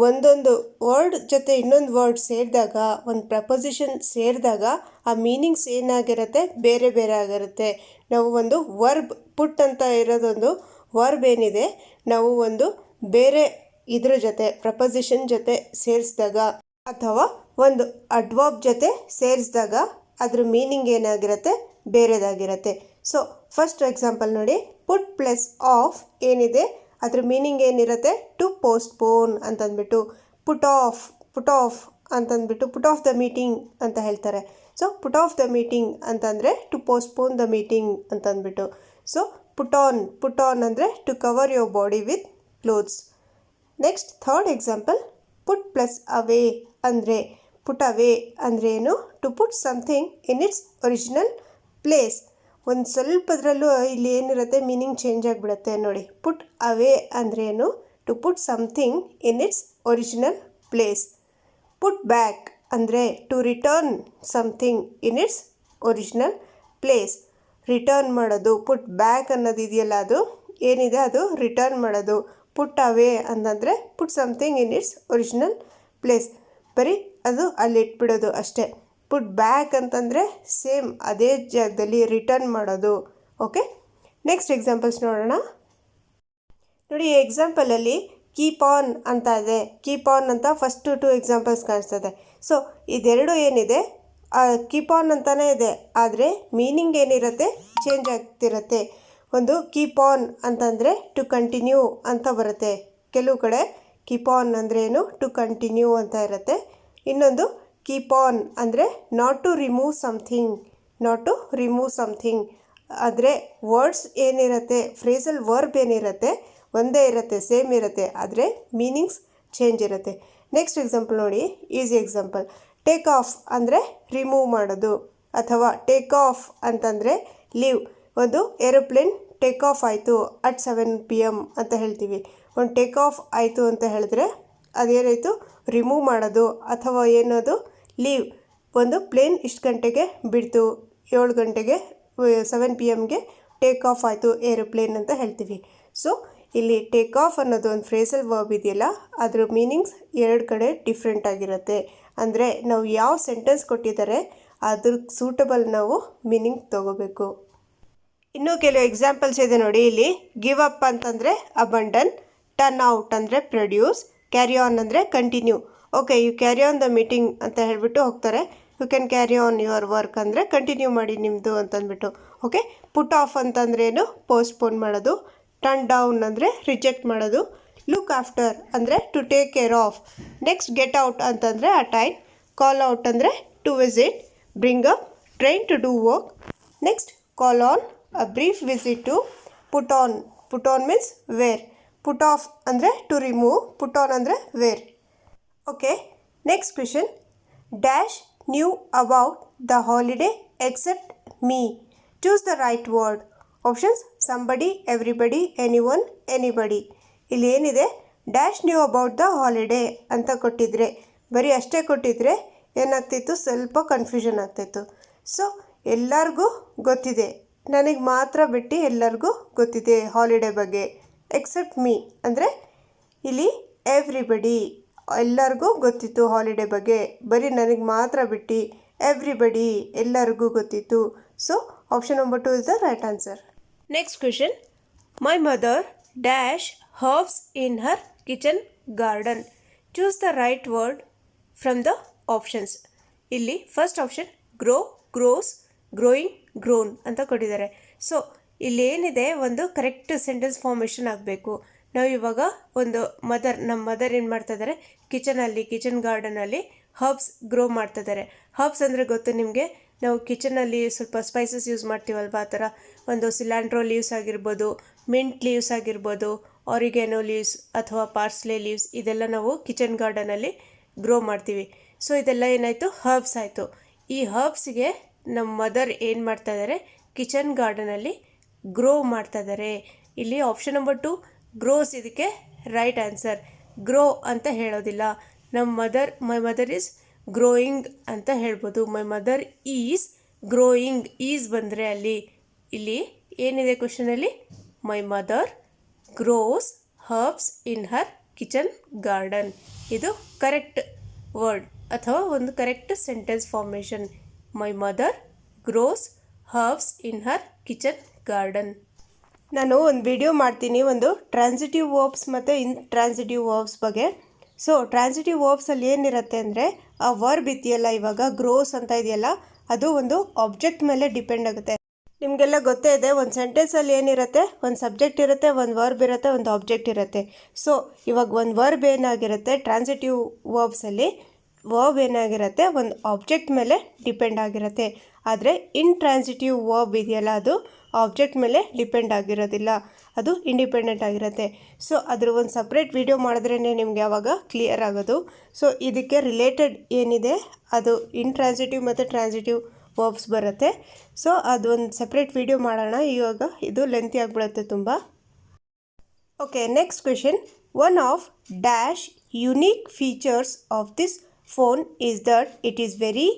Speaker 2: ಒಂದೊಂದು ವರ್ಡ್ ಜೊತೆ ಇನ್ನೊಂದು ವರ್ಡ್ ಸೇರಿದಾಗ, ಒಂದು ಪ್ರಪೋಸಿಷನ್ ಸೇರಿದಾಗ ಆ ಮೀನಿಂಗ್ಸ್ ಏನಾಗಿರುತ್ತೆ ಬೇರೆ ಬೇರೆ ಆಗಿರುತ್ತೆ. ನಾವು ಒಂದು ವರ್ಬ್ ಪುಟ್ ಅಂತ ಇರೋದೊಂದು ವರ್ಬ್ ಏನಿದೆ ನಾವು ಒಂದು ಬೇರೆ ಇದ್ರ ಜೊತೆ ಪ್ರಪೋಸಿಷನ್ ಜೊತೆ ಸೇರಿಸಿದಾಗ ಅಥವಾ ಒಂದು ಅಡ್ವರ್ಬ್ ಜೊತೆ ಸೇರಿಸಿದಾಗ ಅದ್ರ ಮೀನಿಂಗ್ ಏನಾಗಿರುತ್ತೆ ಬೇರೆದಾಗಿರುತ್ತೆ. ಸೊ ಫಸ್ಟ್ ಎಕ್ಸಾಂಪಲ್ ನೋಡಿ, ಪುಟ್ ಪ್ಲಸ್ ಆಫ್ ಏನಿದೆ ಅದ್ರ ಮೀನಿಂಗ್ ಏನಿರುತ್ತೆ ಟು ಪೋಸ್ಟ್ಪೋನ್ ಅಂತಂದ್ಬಿಟ್ಟು. ಪುಟ್ ಆಫ್ ಅಂತಂದ್ಬಿಟ್ಟು ಪುಟ್ ಆಫ್ ದ ಮೀಟಿಂಗ್ ಅಂತ ಹೇಳ್ತಾರೆ. So put off the meeting ಅಂತಂದರೆ ಟು ಪೋಸ್ಟ್ಪೋನ್ ದ ಮೀಟಿಂಗ್ ಅಂತಂದ್ಬಿಟ್ಟು. ಸೊ ಪುಟ್ ಆನ್ ಅಂದರೆ to cover your body with clothes. Next third example, put plus away ಅಂದರೆ put away ಅಂದರೆ ಏನು to put something in its original place. ಒಂದು ಸ್ವಲ್ಪದ್ರಲ್ಲೂ ಇಲ್ಲಿ ಏನಿರುತ್ತೆ ಮೀನಿಂಗ್ ಚೇಂಜ್ ಆಗಿಬಿಡುತ್ತೆ ನೋಡಿ. ಪುಟ್ ಅವೇ ಅಂದರೆ ಏನು to put something in its original place. Put back ಅಂದರೆ to return something in its original place. Return ಮಾಡೋದು. ಪುಟ್ ಬ್ಯಾಕ್ ಅನ್ನೋದು ಇದೆಯಲ್ಲ ಅದು ಏನಿದೆ ಅದು ರಿಟರ್ನ್ ಮಾಡೋದು. ಪುಟ್ ಅವೇ ಅಂತಂದರೆ ಪುಟ್ something in its original place. ಬರೀ ಅದು ಅಲ್ಲಿ ಇಟ್ಬಿಡೋದು ಅಷ್ಟೇ. ಪುಟ್ ಬ್ಯಾಕ್ ಅಂತಂದರೆ ಸೇಮ್ ಅದೇ ಜಾಗದಲ್ಲಿ ರಿಟರ್ನ್ ಮಾಡೋದು. ಓಕೆ, ನೆಕ್ಸ್ಟ್ ಎಕ್ಸಾಂಪಲ್ಸ್ ನೋಡೋಣ. ನೋಡಿ ಈ ಎಕ್ಸಾಂಪಲಲ್ಲಿ ಕೀಪ್ ಆನ್ ಅಂತ ಇದೆ. ಕೀಪ್ ಆನ್ ಅಂತ ಫಸ್ಟ್ 2 ಎಕ್ಸಾಂಪಲ್ಸ್ ಕಾಣಿಸ್ತದೆ. ಸೊ ಇದೆರಡು ಏನಿದೆ ಕೀಪ್ ಆನ್ ಅಂತಲೇ ಇದೆ, ಆದರೆ ಮೀನಿಂಗ್ ಏನಿರುತ್ತೆ ಚೇಂಜ್ ಆಗ್ತಿರುತ್ತೆ. ಒಂದು ಕೀಪ್ ಆನ್ ಅಂತಂದರೆ ಟು ಕಂಟಿನ್ಯೂ ಅಂತ ಬರುತ್ತೆ. ಕೆಲವು ಕಡೆ ಕೀಪ್ ಆನ್ ಅಂದರೆ ಏನು ಟು ಕಂಟಿನ್ಯೂ ಅಂತ ಇರುತ್ತೆ. ಇನ್ನೊಂದು ಕೀಪ್ ಆನ್ ಅಂದರೆ ನಾಟ್ ಟು ರಿಮೂವ್ ಸಮಥಿಂಗ್. ಆದರೆ ವರ್ಡ್ಸ್ ಏನಿರುತ್ತೆ ಫ್ರೇಸಲ್ ವರ್ಬ್ ಏನಿರುತ್ತೆ ಒಂದೇ ಇರುತ್ತೆ, ಸೇಮ್ ಇರುತ್ತೆ, ಆದರೆ ಮೀನಿಂಗ್ಸ್ ಚೇಂಜ್ ಇರುತ್ತೆ. ನೆಕ್ಸ್ಟ್ ಎಕ್ಸಾಂಪಲ್ ನೋಡಿ, ಈಸಿ ಎಕ್ಸಾಂಪಲ್. ಟೇಕ್ ಆಫ್ ಅಂದರೆ ರಿಮೂವ್ ಮಾಡೋದು, ಅಥವಾ ಟೇಕ್ ಆಫ್ ಅಂತಂದರೆ ಲೀವ್. ಒಂದು ಏರೋಪ್ಲೇನ್ ಟೇಕ್ ಆಫ್ ಆಯಿತು ಅಟ್ 7 PM ಅಂತ ಹೇಳ್ತೀವಿ. ಒಂದು ಟೇಕ್ ಆಫ್ ಆಯಿತು ಅಂತ ಹೇಳಿದ್ರೆ ಅದೇನಾಯಿತು ರಿಮೂವ್ ಮಾಡೋದು, ಅಥವಾ ಏನದು ಲೀವ್. ಒಂದು ಪ್ಲೇನ್ ಇಷ್ಟು ಗಂಟೆಗೆ ಬಿಡ್ತು, 7 ಗಂಟೆಗೆ 7 PM ಟೇಕ್ ಆಫ್ ಆಯಿತು ಏರೋಪ್ಲೇನ್ ಅಂತ ಹೇಳ್ತೀವಿ. ಸೊ ಇಲ್ಲಿ ಟೇಕ್ ಆಫ್ ಅನ್ನೋದು ಒಂದು ಫ್ರೇಸಲ್ ವರ್ಬ್ ಇದೆಯಲ್ಲ ಅದ್ರ ಮೀನಿಂಗ್ಸ್ ಎರಡು ಕಡೆ ಡಿಫ್ರೆಂಟ್ ಆಗಿರುತ್ತೆ. ಅಂದರೆ ನಾವು ಯಾವ ಸೆಂಟೆನ್ಸ್ ಕೊಟ್ಟಿದ್ದಾರೆ ಅದ್ರ ಸೂಟಬಲ್ ನಾವು ಮೀನಿಂಗ್ ತೊಗೋಬೇಕು. ಇನ್ನೂ ಕೆಲವು ಎಕ್ಸಾಂಪಲ್ಸ್ ಇದೆ ನೋಡಿ ಇಲ್ಲಿ. ಗಿವ್ ಅಪ್ ಅಂತಂದರೆ ಅಬಂಡನ್, ಟರ್ನ್ ಔಟ್ ಅಂದರೆ ಪ್ರೊಡ್ಯೂಸ್, ಕ್ಯಾರಿ ಆನ್ ಅಂದರೆ continue. Okay, you carry on the meeting ಅಂತ ಹೇಳಿಬಿಟ್ಟು ಹೋಗ್ತಾರೆ. You can carry on your work ಅಂದರೆ ಕಂಟಿನ್ಯೂ ಮಾಡಿ ನಿಮ್ಮದು ಅಂತಂದ್ಬಿಟ್ಟು. ಓಕೆ, ಪುಟ್ ಆಫ್ ಅಂತಂದರೆ ಏನು ಪೋಸ್ಟ್ಪೋನ್ ಮಾಡೋದು. ಟರ್ನ್ ಡೌನ್ ಅಂದರೆ ರಿಜೆಕ್ಟ್ ಮಾಡೋದು. ಲುಕ್ ಆಫ್ಟರ್ ಅಂದರೆ to take care of. Next get out ಅಂತಂದರೆ ಅಟೈನ್. ಕಾಲ್ ಔಟ್ ಅಂದರೆ to visit. Bring up, train to do work. Next call on, a brief visit to. Put on means wear. Put off ಅಂದರೆ to remove, put on ಅಂದರೆ wear. Okay, next question. Dash knew about the holiday except me. Choose the right word. Options somebody, everybody, anyone, anybody. ಇಲ್ಲಿ ಏನಿದೆ dash knew about the holiday ಅಂತ ಕೊಟ್ಟಿದ್ರೆ, ಬರೀ ಅಷ್ಟೇ ಕೊಟ್ಟಿದ್ರೆ ಏನಾಗ್ತಿತ್ತು ಸ್ವಲ್ಪ ಕನ್ಫ್ಯೂಷನ್ ಆಗ್ತಾಯಿತ್ತು. ಸೊ ಎಲ್ಲರಿಗೂ ಗೊತ್ತಿದೆ, ನನಗೆ ಮಾತ್ರ ಬಿಟ್ಟು ಎಲ್ಲರಿಗೂ ಗೊತ್ತಿದೆ ಹಾಲಿಡೇ ಬಗ್ಗೆ. ಎಕ್ಸೆಪ್ಟ್ ಮೀ ಅಂದರೆ ಇಲ್ಲಿ ಎವ್ರಿಬಡಿ, ಎಲ್ಲರಿಗೂ ಗೊತ್ತಿತ್ತು ಹಾಲಿಡೇ ಬಗ್ಗೆ, ಬರೀ ನನಗೆ ಮಾತ್ರ ಬಿಟ್ಟು ಎವ್ರಿಬಡಿ ಎಲ್ಲರಿಗೂ ಗೊತ್ತಿತ್ತು. So option number 2 is the right answer. Next question. My mother dash herbs in her kitchen garden. Choose the right word from the options. ಇಲ್ಲಿ first option grow, grows, growing, grown ಅಂತ ಕೊಟ್ಟಿದ್ದಾರೆ. So ಇಲ್ಲೇನಿದೆ ಒಂದು correct sentence formation ಆಗಬೇಕು. ನಾವು ಇವಾಗ ಒಂದು ನಮ್ಮ mother ಏನು ಮಾಡ್ತಾಯಿದ್ದಾರೆ, ಕಿಚನ್ ಗಾರ್ಡನಲ್ಲಿ ಹರ್ಬ್ಸ್ ಗ್ರೋ ಮಾಡ್ತಿದ್ದಾರೆ. ಹರ್ಬ್ಸ್ ಅಂದರೆ ಗೊತ್ತು ನಿಮಗೆ, ನಾವು ಕಿಚನಲ್ಲಿ ಸ್ವಲ್ಪ ಸ್ಪೈಸಸ್ ಯೂಸ್ ಮಾಡ್ತೀವಲ್ವ, ಆ ಥರ ಒಂದು ಸಿಲ್ಯಾಂಡ್ರೋ ಲೀವ್ಸ್ ಆಗಿರ್ಬೋದು, ಮಿಂಟ್ ಲೀವ್ಸ್ ಆಗಿರ್ಬೋದು, ಆರಿಗ್ಯಾನೋ ಲೀವ್ಸ್ ಅಥವಾ ಪಾರ್ಸ್ಲೆ ಲೀವ್ಸ್, ಇದೆಲ್ಲ ನಾವು ಕಿಚನ್ ಗಾರ್ಡನಲ್ಲಿ ಗ್ರೋ ಮಾಡ್ತೀವಿ. ಸೊ ಇದೆಲ್ಲ ಏನಾಯಿತು, ಹರ್ಬ್ಸ್ ಆಯಿತು. ಈ ಹರ್ಬ್ಸ್ಗೆ ನಮ್ಮ ಮದರ್ ಏನು ಮಾಡ್ತಾ ಇದ್ದಾರೆ, ಕಿಚನ್ ಗಾರ್ಡನಲ್ಲಿ ಗ್ರೋ ಮಾಡ್ತಾ ಇದ್ದಾರೆ. ಇಲ್ಲಿ ಆಪ್ಷನ್ ನಂಬರ್ 2 ಗ್ರೋಸ್ ಇದಕ್ಕೆ ರೈಟ್ ಆನ್ಸರ್. ಗ್ರೋ ಅಂತ ಹೇಳೋದಿಲ್ಲ. ಮೈ ಮದರ್ ಈಸ್ ಗ್ರೋಯಿಂಗ್ ಅಂತ ಹೇಳ್ಬೋದು. My mother is growing. Is ಬಂದರೆ ಇಲ್ಲಿ ಏನಿದೆ ಕ್ವಶನಲ್ಲಿ, my mother grows herbs in her kitchen garden. ಇದು ಕರೆಕ್ಟ್ ವರ್ಡ್ ಅಥವಾ ಒಂದು correct sentence formation. My mother grows herbs in her kitchen garden. ನಾನು ಒಂದು ವಿಡಿಯೋ ಮಾಡ್ತೀನಿ ಒಂದು ಟ್ರಾನ್ಸಿಟಿವ್ ವರ್ಬ್ಸ್ ಮತ್ತು ಇಂಟ್ರಾನ್ಸಿಟಿವ್ ವರ್ಬ್ಸ್ ಬಗ್ಗೆ. ಸೊ ಟ್ರಾನ್ಸಿಟಿವ್ ವರ್ಬ್ಸಲ್ಲಿ ಏನಿರುತ್ತೆ ಅಂದರೆ, ಆ ವರ್ಬ್ ಇದೆಯಲ್ಲ, ಇವಾಗ ಗ್ರೋಸ್ ಅಂತ ಇದೆಯಲ್ಲ, ಅದು ಒಂದು ಆಬ್ಜೆಕ್ಟ್ ಮೇಲೆ ಡಿಪೆಂಡ್ ಆಗುತ್ತೆ. ನಿಮಗೆಲ್ಲ ಗೊತ್ತೇ ಇದೆ, ಒಂದು ಸೆಂಟೆನ್ಸಲ್ಲಿ ಏನಿರುತ್ತೆ, ಒಂದು ಸಬ್ಜೆಕ್ಟ್ ಇರುತ್ತೆ, ಒಂದು ವರ್ಬ್ ಇರುತ್ತೆ, ಒಂದು ಆಬ್ಜೆಕ್ಟ್ ಇರುತ್ತೆ. ಸೊ ಇವಾಗ ಒಂದು ವರ್ಬ್ ಏನಾಗಿರುತ್ತೆ, ಟ್ರಾನ್ಸಿಟಿವ್ ವರ್ಬ್ಸಲ್ಲಿ ವರ್ಬ್ ಏನಾಗಿರುತ್ತೆ, ಒಂದು ಆಬ್ಜೆಕ್ಟ್ ಮೇಲೆ ಡಿಪೆಂಡ್ ಆಗಿರುತ್ತೆ. ಆದರೆ ಇಂಟ್ರಾನ್ಸಿಟಿವ್ ವರ್ಬ್ ಇದೆಯಲ್ಲ, ಅದು ಆಬ್ಜೆಕ್ಟ್ ಮೇಲೆ ಡಿಪೆಂಡ್ ಆಗಿರೋದಿಲ್ಲ, ಅದು ಇಂಡಿಪೆಂಡೆಂಟ್ ಆಗಿರುತ್ತೆ. ಸೊ ಅದ್ರ ಒಂದು ಸಪ್ರೇಟ್ ವಿಡಿಯೋ ಮಾಡಿದ್ರೇ ನಿಮಗೆ ಆವಾಗ ಕ್ಲಿಯರ್ ಆಗೋದು. ಸೊ ಇದಕ್ಕೆ ರಿಲೇಟೆಡ್ ಏನಿದೆ ಅದು ಇಂಟ್ರಾನ್ಸಿಟಿವ್ ಮತ್ತು ಟ್ರಾನ್ಸಿಟಿವ್ ವರ್ಬ್ಸ್ ಬರುತ್ತೆ. ಸೊ ಅದು ಒಂದು ಸಪ್ರೇಟ್ ವಿಡಿಯೋ ಮಾಡೋಣ. ಇವಾಗ ಇದು ಲೆಂತಿ ಆಗಿಬಿಡುತ್ತೆ ತುಂಬ. Okay, next question. One of dash unique features of this phone is that it is very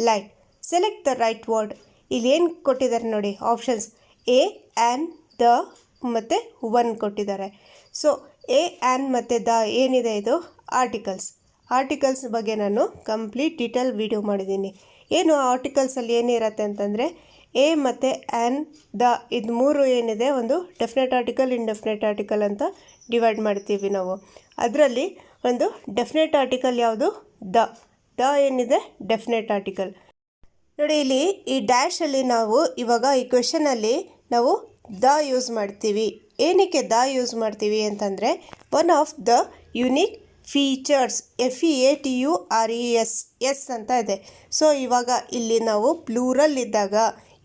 Speaker 2: light. Select the right word. ಇಲ್ಲಿ ಏನು ಕೊಟ್ಟಿದ್ದಾರೆ ನೋಡಿ, ಆಪ್ಷನ್ಸ್ ಎ, ಆ್ಯನ್, ದ ಮತ್ತು ಒನ್ ಕೊಟ್ಟಿದ್ದಾರೆ. ಸೊ ಎ, ಆ್ಯನ್ ಮತ್ತು ದ ಏನಿದೆ, ಇದು ಆರ್ಟಿಕಲ್ಸ್ ಬಗ್ಗೆ ನಾನು ಕಂಪ್ಲೀಟ್ ಡೀಟೇಲ್ ವಿಡಿಯೋ ಮಾಡಿದ್ದೀನಿ. ಏನು ಆರ್ಟಿಕಲ್ಸಲ್ಲಿ ಏನಿರುತ್ತೆ ಅಂತಂದರೆ, ಎ ಮತ್ತು ಆ್ಯನ್, ದ ಇದು ಮೂರು ಏನಿದೆ, ಒಂದು ಡೆಫಿನೆಟ್ ಆರ್ಟಿಕಲ್, ಇಂಡೆಫಿನೆಟ್ ಆರ್ಟಿಕಲ್ ಅಂತ ಡಿವೈಡ್ ಮಾಡ್ತೀವಿ ನಾವು. ಅದರಲ್ಲಿ ಒಂದು ಡೆಫಿನೆಟ್ ಆರ್ಟಿಕಲ್ ಯಾವುದು, ದ ಏನಿದೆ ಡೆಫಿನೆಟ್ ಆರ್ಟಿಕಲ್. ನೋಡಿ ಇಲ್ಲಿ ಈ ಡ್ಯಾಶಲ್ಲಿ ನಾವು ಇವಾಗ ಈ ಕ್ವೆಶನಲ್ಲಿ ನಾವು ದ ಯೂಸ್ ಮಾಡ್ತೀವಿ. ಏನಕ್ಕೆ ದ ಯೂಸ್ ಮಾಡ್ತೀವಿ ಅಂತಂದರೆ, one of the unique features, FEATURES S ಅಂತ ಇದೆ. ಸೊ ಇವಾಗ ಇಲ್ಲಿ ನಾವು ಪ್ಲೂರಲ್ ಇದ್ದಾಗ,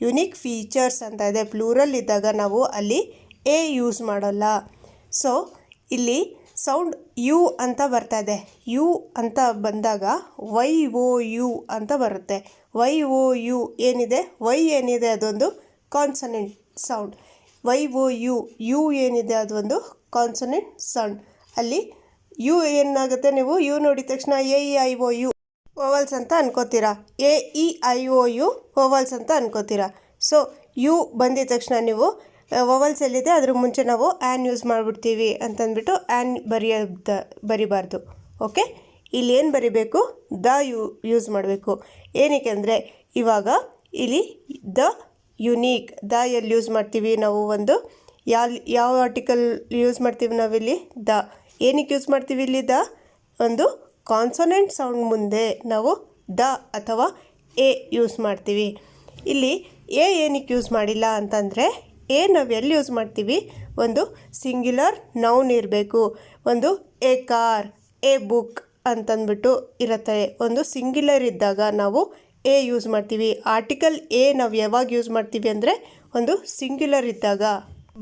Speaker 2: ಯುನೀಕ್ ಫೀಚರ್ಸ್ ಅಂತ ಇದೆ, ಪ್ಲೂರಲ್ ಇದ್ದಾಗ ನಾವು ಅಲ್ಲಿ ಎ ಯೂಸ್ ಮಾಡೋಲ್ಲ. ಸೊ ಇಲ್ಲಿ ಸೌಂಡ್ ಯು ಅಂತ ಬರ್ತಾ ಇದೆ. ಯು ಅಂತ ಬಂದಾಗ YOU ಅಂತ ಬರುತ್ತೆ. YOU ಏನಿದೆ, ಏನಿದೆ ಅದೊಂದು ಕಾನ್ಸನೆಂಟ್ ಸೌಂಡ್. YOU ಯು ಏನಿದೆ ಅದೊಂದು ಕಾನ್ಸನೆಂಟ್ ಸೌಂಡ್. ಅಲ್ಲಿ ಯು ಏನಾಗುತ್ತೆ, ನೀವು ಯು ನೋಡಿದ ತಕ್ಷಣ AEIOU ವೋವಲ್ಸ್ ಅಂತ ಅನ್ಕೋತೀರಾ, AEIOU ವೋವಲ್ಸ್ ಅಂತ ಅನ್ಕೋತೀರಾ. ಸೊ ಯು ಬಂದಿದ ತಕ್ಷಣ ನೀವು ವೋವಲ್ಸ್ ಎಲ್ಲಿದೆ ಅದ್ರ ಮುಂಚೆ ನಾವು ಆ್ಯನ್ ಯೂಸ್ ಮಾಡಿಬಿಡ್ತೀವಿ ಅಂತಂದ್ಬಿಟ್ಟು ಆ್ಯನ್ ಬರಿಬಾರ್ದು. ಓಕೆ, ಇಲ್ಲಿ ಏನು ಬರಿಬೇಕು, ದ ಯೂಸ್ ಮಾಡಬೇಕು. ಏನಕ್ಕೆ ಅಂದರೆ, ಇವಾಗ ಇಲ್ಲಿ ದ ಯುನೀಕ್, ದ ಎಲ್ಲಿ ಯೂಸ್ ಮಾಡ್ತೀವಿ ನಾವು, ಒಂದು ಯಾವ ಆರ್ಟಿಕಲ್ ಯೂಸ್ ಮಾಡ್ತೀವಿ ನಾವಿಲ್ಲಿ, ದ. ಏನಕ್ಕೆ ಯೂಸ್ ಮಾಡ್ತೀವಿ ಇಲ್ಲಿ, ದ ಒಂದು ಕಾನ್ಸೊನೆಂಟ್ ಸೌಂಡ್ ಮುಂದೆ ನಾವು ದ ಅಥವಾ ಎ ಯೂಸ್ ಮಾಡ್ತೀವಿ. ಇಲ್ಲಿ ಎ ಏನಕ್ಕೆ ಯೂಸ್ ಮಾಡಿಲ್ಲ ಅಂತಂದರೆ, ಎ ನಾವು ಎಲ್ಲಿ ಯೂಸ್ ಮಾಡ್ತೀವಿ, ಒಂದು ಸಿಂಗ್ಯುಲರ್ ನೌನ್ ಇರಬೇಕು. ಒಂದು ಎ ಕಾರ್, ಎ ಬುಕ್ ಅಂತಂದ್ಬಿಟ್ಟು ಇರುತ್ತೆ. ಒಂದು ಸಿಂಗ್ಯುಲರ್ ಇದ್ದಾಗ ನಾವು ಎ ಯೂಸ್ ಮಾಡ್ತೀವಿ. ಆರ್ಟಿಕಲ್ ಎ ನಾವು ಯಾವಾಗ ಯೂಸ್ ಮಾಡ್ತೀವಿ ಅಂದರೆ, ಒಂದು ಸಿಂಗ್ಯುಲರ್ ಇದ್ದಾಗ.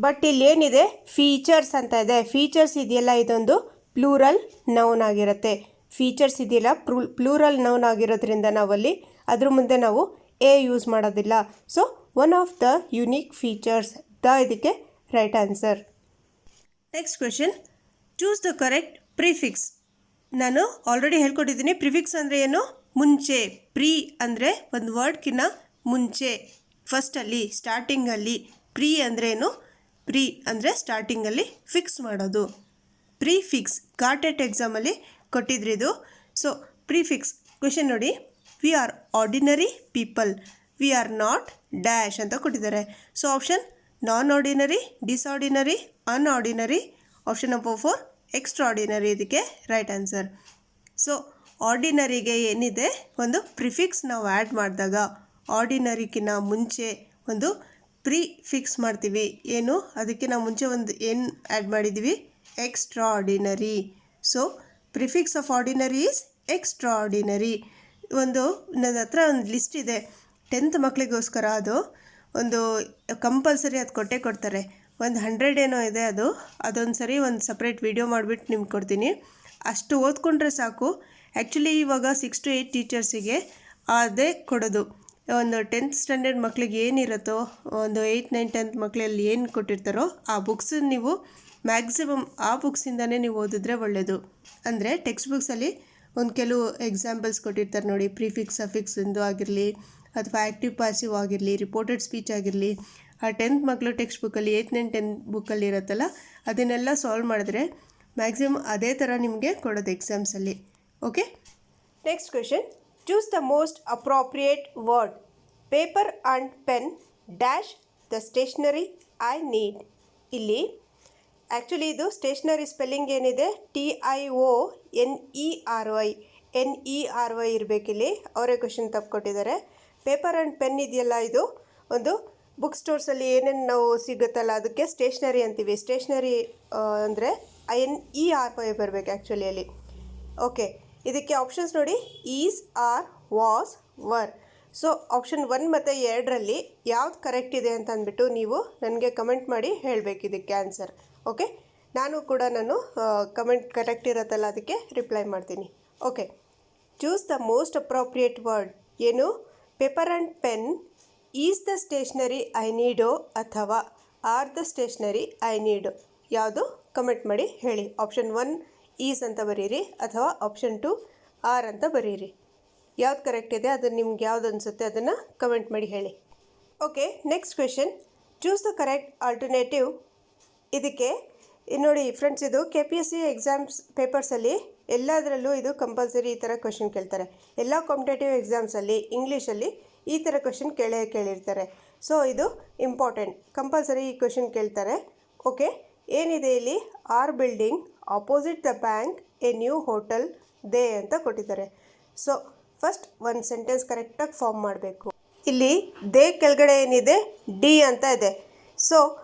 Speaker 2: ಬಟ್ ಇಲ್ಲಿ ಏನಿದೆ, ಫೀಚರ್ಸ್ ಅಂತ ಇದೆ. ಫೀಚರ್ಸ್ ಇದೆಯಲ್ಲ, ಇದೊಂದು ಪ್ಲೂರಲ್ ನೌನ್ ಆಗಿರುತ್ತೆ. ಫೀಚರ್ಸ್ ಇದೆಯಲ್ಲ, ಪ್ಲೂರಲ್ ನೌನ್ ಆಗಿರೋದ್ರಿಂದ ನಾವಲ್ಲಿ ಅದ್ರ ಮುಂದೆ ನಾವು ಎ ಯೂಸ್ ಮಾಡೋದಿಲ್ಲ. So one of the unique features, the ಇದಕ್ಕೆ right answer. Next question. Choose the correct prefix. ನಾನು ಆಲ್ರೆಡಿ ಹೇಳ್ಕೊಟ್ಟಿದ್ದೀನಿ. ಪ್ರಿಫಿಕ್ಸ್ ಅಂದರೆ ಏನು, ಮುಂಚೆ. ಪ್ರೀ ಅಂದರೆ ಒಂದು ವರ್ಡ್ಕಿನ್ನ ಮುಂಚೆ, ಫಸ್ಟಲ್ಲಿ, ಸ್ಟಾರ್ಟಿಂಗಲ್ಲಿ. ಪ್ರೀ ಅಂದರೆ ಏನು, ಪ್ರೀ ಅಂದರೆ ಸ್ಟಾರ್ಟಿಂಗಲ್ಲಿ ಫಿಕ್ಸ್ ಮಾಡೋದು. ಪ್ರಿಫಿಕ್ಸ್ ಗಾಟೆಟ್ ಎಕ್ಸಾಮಲ್ಲಿ ಕೊಟ್ಟಿದ್ರಿದು. ಸೊ ಪ್ರಿಫಿಕ್ಸ್ ಕ್ವೆಶನ್ ನೋಡಿ, we are ordinary people, we are not dash ಅಂತ ಕೊಟ್ಟಿದ್ದಾರೆ. ಸೊ ಆಪ್ಷನ್ ನಾನ್ ಆರ್ಡಿನರಿ, ಡಿಸ್ಆರ್ಡಿನರಿ, ಅನ್ಆರ್ಡಿನರಿ. ಆಪ್ಷನ್ ನಂಬರ್ 4 ಎಕ್ಸ್ಟ್ರಾರ್ಡಿನರಿ ಇದಕ್ಕೆ ರೈಟ್ ಆನ್ಸರ್. ಸೊ ಆರ್ಡಿನರಿಗೆ ಏನಿದೆ, ಒಂದು ಪ್ರಿಫಿಕ್ಸ್ ನಾವು ಆ್ಯಡ್ ಮಾಡಿದಾಗ ಆರ್ಡಿನರಿಗಿನ್ನ ಮುಂಚೆ ಒಂದು ಪ್ರಿಫಿಕ್ಸ್ ಮಾಡ್ತೀವಿ. ಏನು, ಅದಕ್ಕೆ ನಾವು ಮುಂಚೆ ಒಂದು ಏನು ಆ್ಯಡ್ ಮಾಡಿದ್ದೀವಿ, extraordinary. So prefix of ordinary is extraordinary. ನನ್ನ ಹತ್ರ ಒಂದು ಲಿಸ್ಟ್ ಇದೆ. 10th ಮಕ್ಕಳಿಗೋಸ್ಕರ ಅದು ಒಂದು ಕಂಪಲ್ಸರಿ ಅದು ಕೊಟ್ಟೇ ಕೊಡ್ತಾರೆ. ಒಂದು 100 ಏನೋ ಇದೆ, ಅದೊಂದು ಸರಿ ಒಂದು ಸಪ್ರೇಟ್ ವಿಡಿಯೋ ಮಾಡಿಬಿಟ್ಟು ನಿಮ್ಗೆ ಕೊಡ್ತೀನಿ. ಅಷ್ಟು ಓದ್ಕೊಂಡ್ರೆ ಸಾಕು. ಆ್ಯಕ್ಚುಲಿ ಇವಾಗ 6 to 8 ಟೀಚರ್ಸಿಗೆ ಅದೇ ಕೊಡೋದು. ಒಂದು 10th ಸ್ಟ್ಯಾಂಡರ್ಡ್ ಮಕ್ಕಳಿಗೆ ಏನಿರುತ್ತೋ, ಒಂದು 8, 9, 10th ಮಕ್ಕಳಲ್ಲಿ ಏನು ಕೊಟ್ಟಿರ್ತಾರೋ ಆ ಬುಕ್ಸ್ ನೀವು ಮ್ಯಾಕ್ಸಿಮಮ್ ಆ ಬುಕ್ಸಿಂದನೇ ನೀವು ಓದಿದ್ರೆ ಒಳ್ಳೆಯದು. ಅಂದರೆ ಟೆಕ್ಸ್ಟ್ ಬುಕ್ಸಲ್ಲಿ ಒಂದು ಕೆಲವು ಎಕ್ಸಾಂಪಲ್ಸ್ ಕೊಟ್ಟಿರ್ತಾರೆ ನೋಡಿ, ಪ್ರಿಫಿಕ್ಸ್ ಸಫಿಕ್ಸಿಂದು ಆಗಿರಲಿ ಅಥವಾ ಆ್ಯಕ್ಟಿವ್ ಪಾಸಿವ್ ಆಗಿರಲಿ, ರಿಪೋರ್ಟೆಡ್ ಸ್ಪೀಚ್ ಆಗಿರಲಿ. ಆ 10th ಮಕ್ಕಳು ಟೆಕ್ಸ್ಟ್ ಬುಕ್ಕಲ್ಲಿ 8, 9, 10 ಬುಕ್ಕಲ್ಲಿ ಇರುತ್ತಲ್ಲ, ಅದನ್ನೆಲ್ಲ ಸಾಲ್ವ್ ಮಾಡಿದ್ರೆ ಮ್ಯಾಕ್ಸಿಮಮ್ ಅದೇ ಥರ ನಿಮಗೆ ಕೊಡೋದು ಎಕ್ಸಾಮ್ಸಲ್ಲಿ. Okay, next question. Choose the most appropriate word. Paper and pen dash the stationery I need. ಇಲ್ಲಿ ಆ್ಯಕ್ಚುಲಿ ಇದು ಸ್ಟೇಷ್ನರಿ ಸ್ಪೆಲ್ಲಿಂಗ್ ಏನಿದೆ TIONERY ಇರಬೇಕಿಲ್ಲಿ. ಅವರೇ ಕ್ವೆಶನ್ ತಪ್ಪು ಕೊಟ್ಟಿದ್ದಾರೆ. ಪೇಪರ್ ಆ್ಯಂಡ್ ಪೆನ್ ಇದೆಯಲ್ಲ, ಇದು ಒಂದು ಬುಕ್ ಸ್ಟೋರ್ಸಲ್ಲಿ ಏನೇನು ನಾವು ಸಿಗುತ್ತಲ್ಲ ಅದಕ್ಕೆ ಸ್ಟೇಷ್ನರಿ ಅಂತೀವಿ. ಸ್ಟೇಷ್ನರಿ ಅಂದರೆ NERY ಬರಬೇಕು ಆ್ಯಕ್ಚುಲಿ ಅಲ್ಲಿ. ಓಕೆ, ಇದಕ್ಕೆ ಆಪ್ಷನ್ಸ್ ನೋಡಿ, is, are, was, were. So option 1 ಮತ್ತು 2ರಲ್ಲಿ ಯಾವ್ದು ಕರೆಕ್ಟ್ ಇದೆ ಅಂತ ಅಂದ್ಬಿಟ್ಟು ನೀವು ನನಗೆ ಕಮೆಂಟ್ ಮಾಡಿ ಹೇಳಬೇಕು ಇದಕ್ಕೆ ಆನ್ಸರ್. ಓಕೆ, ನಾನು ಕಮೆಂಟ್ ಕರೆಕ್ಟ್ ಇರುತ್ತಲ್ಲ ಅದಕ್ಕೆ ರಿಪ್ಲೈ ಮಾಡ್ತೀನಿ. Okay, choose the most appropriate word. ಏನು? Paper and pen is the stationery I ನೀಡೋ ಅಥವಾ ಆರ್ ದ ಸ್ಟೇಷ್ನರಿ ಐ ನೀಡೋ, ಯಾವುದು? ಕಮೆಂಟ್ ಮಾಡಿ ಹೇಳಿ. ಆಪ್ಷನ್ 1 ಈಸ್ ಅಂತ ಬರೀರಿ ಅಥವಾ ಆಪ್ಷನ್ 2 ಆರ್ ಅಂತ ಬರೀರಿ. ಯಾವ್ದು ಕರೆಕ್ಟ್ ಇದೆ ಅದನ್ನು ನಿಮ್ಗೆ ಯಾವ್ದು ಅನಿಸುತ್ತೆ ಅದನ್ನು ಕಮೆಂಟ್ ಮಾಡಿ ಹೇಳಿ. Okay, next question. Choose the correct alternative. ಇದಕ್ಕೆ ನೋಡಿ ಫ್ರೆಂಡ್ಸ್, ಇದು KPSC ಎಕ್ಸಾಮ್ಸ್ ಪೇಪರ್ಸಲ್ಲಿ ಎಲ್ಲದರಲ್ಲೂ ಇದು ಕಂಪಲ್ಸರಿ ಈ ಥರ ಕ್ವೆಶನ್ ಕೇಳ್ತಾರೆ. ಎಲ್ಲ ಕಾಂಪಿಟೇಟಿವ್ ಎಕ್ಸಾಮ್ಸಲ್ಲಿ ಇಂಗ್ಲೀಷಲ್ಲಿ ಈ ಥರ ಕ್ವೆಶನ್ ಕೇಳಿರ್ತಾರೆ. ಸೊ ಇದು ಇಂಪಾರ್ಟೆಂಟ್, ಕಂಪಲ್ಸರಿ ಈ ಕ್ವೆಶನ್ ಕೇಳ್ತಾರೆ. ಓಕೆ, ಏನಿದೆ ಇಲ್ಲಿ? Are building opposite the bank a new hotel they ಅಂತ ಕೊಟ್ಟಿದ್ದಾರೆ. ಸೊ ಫಸ್ಟ್ ಒಂದು ಸೆಂಟೆನ್ಸ್ ಕರೆಕ್ಟಾಗಿ ಫಾರ್ಮ್ ಮಾಡಬೇಕು. ಇಲ್ಲಿ ದೇ ಕೆಳಗಡೆ ಏನಿದೆ? ಡಿ ಅಂತ ಇದೆ. ಸೊ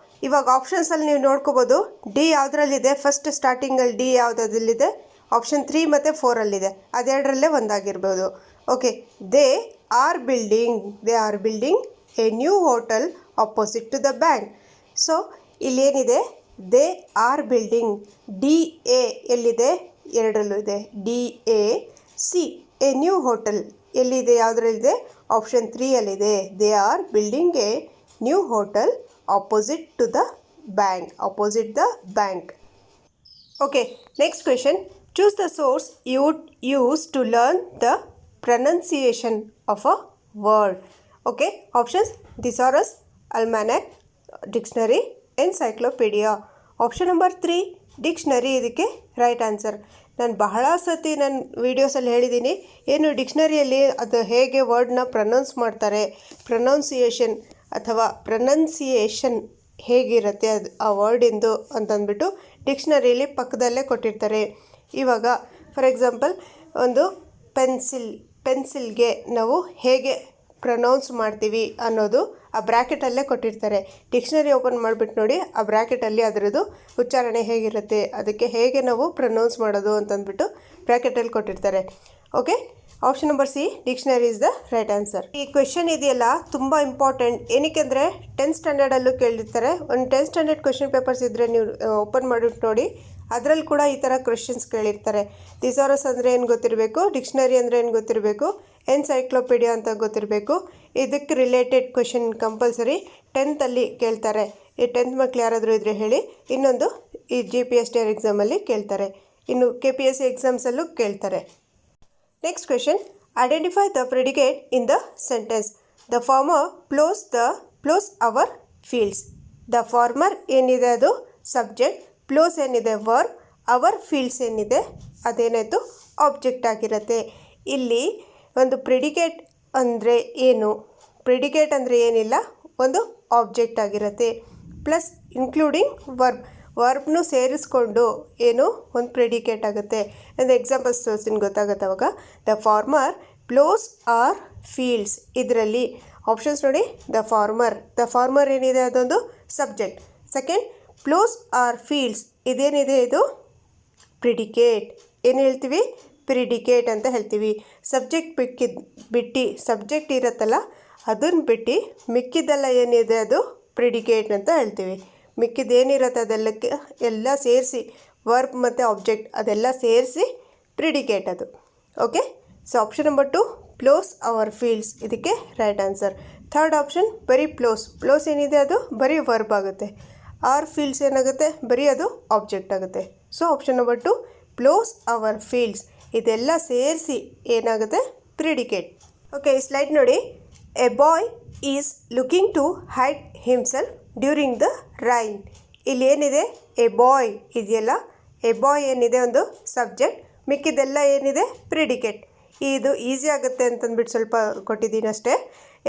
Speaker 2: ಇವಾಗ ಆಪ್ಷನ್ಸಲ್ಲಿ ನೀವು ನೋಡ್ಕೋಬೋದು, ಡಿ ಯಾವುದ್ರಲ್ಲಿದೆ? ಫಸ್ಟ್ ಸ್ಟಾರ್ಟಿಂಗಲ್ಲಿ ಡಿ ಯಾವುದರಲ್ಲಿದೆ? ಆಪ್ಷನ್ 3 ಮತ್ತು 4ಅಲ್ಲಿದೆ. ಅದೆರಡರಲ್ಲೇ ಒಂದಾಗಿರ್ಬೋದು. Okay, they are building a new hotel opposite to the bank. So ಇಲ್ಲೇನಿದೆ? They are building. DA ಎಲ್ಲಿದೆ? 2ರಲ್ಲೂ ಇದೆ. DAC ಎ ನ್ಯೂ ಹೋಟೆಲ್ ಎಲ್ಲಿದೆ? ಯಾವುದರಲ್ಲಿದೆ? ಆಪ್ಷನ್ 3ಅಲ್ಲಿದೆ. They are building a new hotel opposite the bank. Okay, next question. Choose the source you would use to learn the pronunciation of a word. Okay, options: Thesaurus, Almanac, Dictionary, Encyclopedia. Option number 3 dictionary ಇದಕ್ಕೆ right answer. ನಾನು ಬಹಳ ಸತಿ ನನ್ನ ವೀಡಿಯೋಸಲ್ಲಿ ಹೇಳಿದ್ದೀನಿ, ಏನು ಡಿಕ್ಷನರಿಯಲ್ಲಿ ಅದು ಹೇಗೆ ವರ್ಡ್ನ pronounce ಮಾಡ್ತಾರೆ, ಪ್ರೊನೌನ್ಸಿಯೇಷನ್ ಹೇಗಿರುತ್ತೆ ಅದು ಆ ವರ್ಡಿಂದು ಅಂತಂದ್ಬಿಟ್ಟು ಡಿಕ್ಷನರಿಯಲ್ಲಿ ಪಕ್ಕದಲ್ಲೇ ಕೊಟ್ಟಿರ್ತಾರೆ. ಇವಾಗ ಫಾರ್ ಎಕ್ಸಾಂಪಲ್ ಒಂದು ಪೆನ್ಸಿಲ್ಗೆ ನಾವು ಹೇಗೆ ಪ್ರೊನೌನ್ಸ್ ಮಾಡ್ತೀವಿ ಅನ್ನೋದು ಆ ಬ್ರ್ಯಾಕೆಟಲ್ಲೇ ಕೊಟ್ಟಿರ್ತಾರೆ. ಡಿಕ್ಷನರಿ ಓಪನ್ ಮಾಡಿಬಿಟ್ಟು ನೋಡಿ, ಆ ಬ್ರ್ಯಾಕೆಟಲ್ಲಿ ಅದರದ್ದು ಉಚ್ಚಾರಣೆ ಹೇಗಿರುತ್ತೆ, ಅದಕ್ಕೆ ಹೇಗೆ ನಾವು ಪ್ರೊನೌನ್ಸ್ ಮಾಡೋದು ಅಂತಂದ್ಬಿಟ್ಟು ಬ್ರ್ಯಾಕೆಟಲ್ಲಿ ಕೊಟ್ಟಿರ್ತಾರೆ. Okay, option number C dictionary is the right answer. ಈ ಕ್ವೆಶನ್ ಇದೆಯಲ್ಲ ತುಂಬ ಇಂಪಾರ್ಟೆಂಟ್. ಏನಕ್ಕೆ ಅಂದರೆ 10th ಸ್ಟ್ಯಾಂಡರ್ಡಲ್ಲೂ ಕೇಳಿರ್ತಾರೆ. ಒಂದು 10th ಸ್ಟ್ಯಾಂಡರ್ಡ್ ಕ್ವೆಶನ್ ಪೇಪರ್ಸ್ ಇದ್ದರೆ ನೀವು ಓಪನ್ ಮಾಡಿಬಿಟ್ಟು ನೋಡಿ, ಅದರಲ್ಲಿ ಕೂಡ ಈ ಥರ ಕ್ವೆಶನ್ಸ್ ಕೇಳಿರ್ತಾರೆ. ಥಿಸಾರಸ್ ಅಂದರೆ ಏನು ಗೊತ್ತಿರಬೇಕು, ಡಿಕ್ಷನರಿ ಅಂದರೆ ಏನು ಗೊತ್ತಿರಬೇಕು, ಎನ್ಸೈಕ್ಲೋಪೀಡಿಯಾ ಅಂತ ಗೊತ್ತಿರಬೇಕು. ಇದಕ್ಕೆ ರಿಲೇಟೆಡ್ ಕ್ವೆಶನ್ ಕಂಪಲ್ಸರಿ 10th ಕೇಳ್ತಾರೆ. ಈ 10th ಮಕ್ಕಳು ಯಾರಾದರೂ ಇದ್ದರೆ ಹೇಳಿ. ಇನ್ನೊಂದು ಈ GPSTR ಎಕ್ಸಾಮಲ್ಲಿ ಕೇಳ್ತಾರೆ, ಇನ್ನು KPSC ಎಕ್ಸಾಮ್ಸಲ್ಲೂ ಕೇಳ್ತಾರೆ. Next question. Identify the predicate in the sentence. The farmer ploughs our fields. The farmer ಏನಿದೆ ಅದು ಸಬ್ಜೆಕ್ಟ್, ಪ್ಲೋಸ್ ಏನಿದೆ ವರ್ಬ್, ಅವರ್ ಫೀಲ್ಡ್ಸ್ ಏನಿದೆ ಅದೇನಾಯಿತು ಆಬ್ಜೆಕ್ಟ್ ಆಗಿರುತ್ತೆ. ಇಲ್ಲಿ ಒಂದು ಪ್ರೆಡಿಕೇಟ್ ಅಂದರೆ ಏನು? ಪ್ರೆಡಿಕೇಟ್ ಅಂದರೆ ಏನಿಲ್ಲ, ಒಂದು ಆಬ್ಜೆಕ್ಟ್ ಆಗಿರುತ್ತೆ. ಪ್ಲಸ್ ಇನ್ಕ್ಲೂಡಿಂಗ್ ವರ್ಬ್ನು ಸೇರಿಸ್ಕೊಂಡು ಏನು ಒಂದು ಪ್ರೆಡಿಕೇಟ್ ಆಗುತ್ತೆ. ಒಂದು ಎಕ್ಸಾಂಪಲ್ಸ್ ತೋರಿಸ್ತೀನಿ, ಗೊತ್ತಾಗುತ್ತೆ ಅವಾಗ. The farmer ploughs are fields. ಇದರಲ್ಲಿ ಆಪ್ಷನ್ಸ್ ನೋಡಿ. ದ ಫಾರ್ಮರ್ ಏನಿದೆ ಅದೊಂದು subject. Second, ploughs are fields ಇದೇನಿದೆ ಇದು ಪ್ರಿಡಿಕೇಟ್. ಏನು ಹೇಳ್ತೀವಿ? ಪ್ರಿಡಿಕೇಟ್ ಅಂತ ಹೇಳ್ತೀವಿ. ಸಬ್ಜೆಕ್ಟ್ ಸಬ್ಜೆಕ್ಟ್ ಇರುತ್ತಲ್ಲ ಅದನ್ನು ಬಿಟ್ಟು ಮಿಕ್ಕಿದ್ದೆಲ್ಲ ಏನಿದೆ ಅದು ಪ್ರಿಡಿಕೇಟ್ ಅಂತ ಹೇಳ್ತೀವಿ. ಮಿಕ್ಕಿದ್ದೇನಿರುತ್ತೆ ಅದೆಲ್ಲಕ್ಕೆ ಎಲ್ಲ ಸೇರಿಸಿ ವರ್ಬ್ ಮತ್ತು ಆಬ್ಜೆಕ್ಟ್ ಅದೆಲ್ಲ ಸೇರಿಸಿ ಪ್ರಿಡಿಕೇಟ್ ಅದು. Okay, so option number 2 ploughs our fields ಇದಕ್ಕೆ ರೈಟ್ ಆನ್ಸರ್. ಥರ್ಡ್ ಆಪ್ಷನ್ ಬರೀ ಪ್ಲೋಸ್ ಏನಿದೆ ಅದು ಬರೀ ವರ್ಬ್ ಆಗುತ್ತೆ. ಆರ್ ಫೀಲ್ಡ್ಸ್ ಏನಾಗುತ್ತೆ ಬರೀ ಅದು ಆಬ್ಜೆಕ್ಟ್ ಆಗುತ್ತೆ. So option number 2 ploughs our fields ಇದೆಲ್ಲ ಸೇರಿಸಿ ಏನಾಗುತ್ತೆ ಪ್ರಿಡಿಕೇಟ್. ಓಕೆ, ಈ ಸ್ಲೈಡ್ ನೋಡಿ. A boy is looking to hide himself during the rain. ಇಲ್ಲಿ ಏನಿದೆ ಎ ಬಾಯ್ ಇದೆಯಲ್ಲ, ಎ ಬಾಯ್ ಏನಿದೆ ಒಂದು ಸಬ್ಜೆಕ್ಟ್, ಮಿಕ್ಕಿದೆಲ್ಲ ಏನಿದೆ ಪ್ರಿಡಿಕೇಟ್. ಇದು ಈಸಿ ಆಗುತ್ತೆ ಅಂತಂದ್ಬಿಟ್ಟು ಸ್ವಲ್ಪ ಕೊಟ್ಟಿದ್ದೀನಿ ಅಷ್ಟೇ.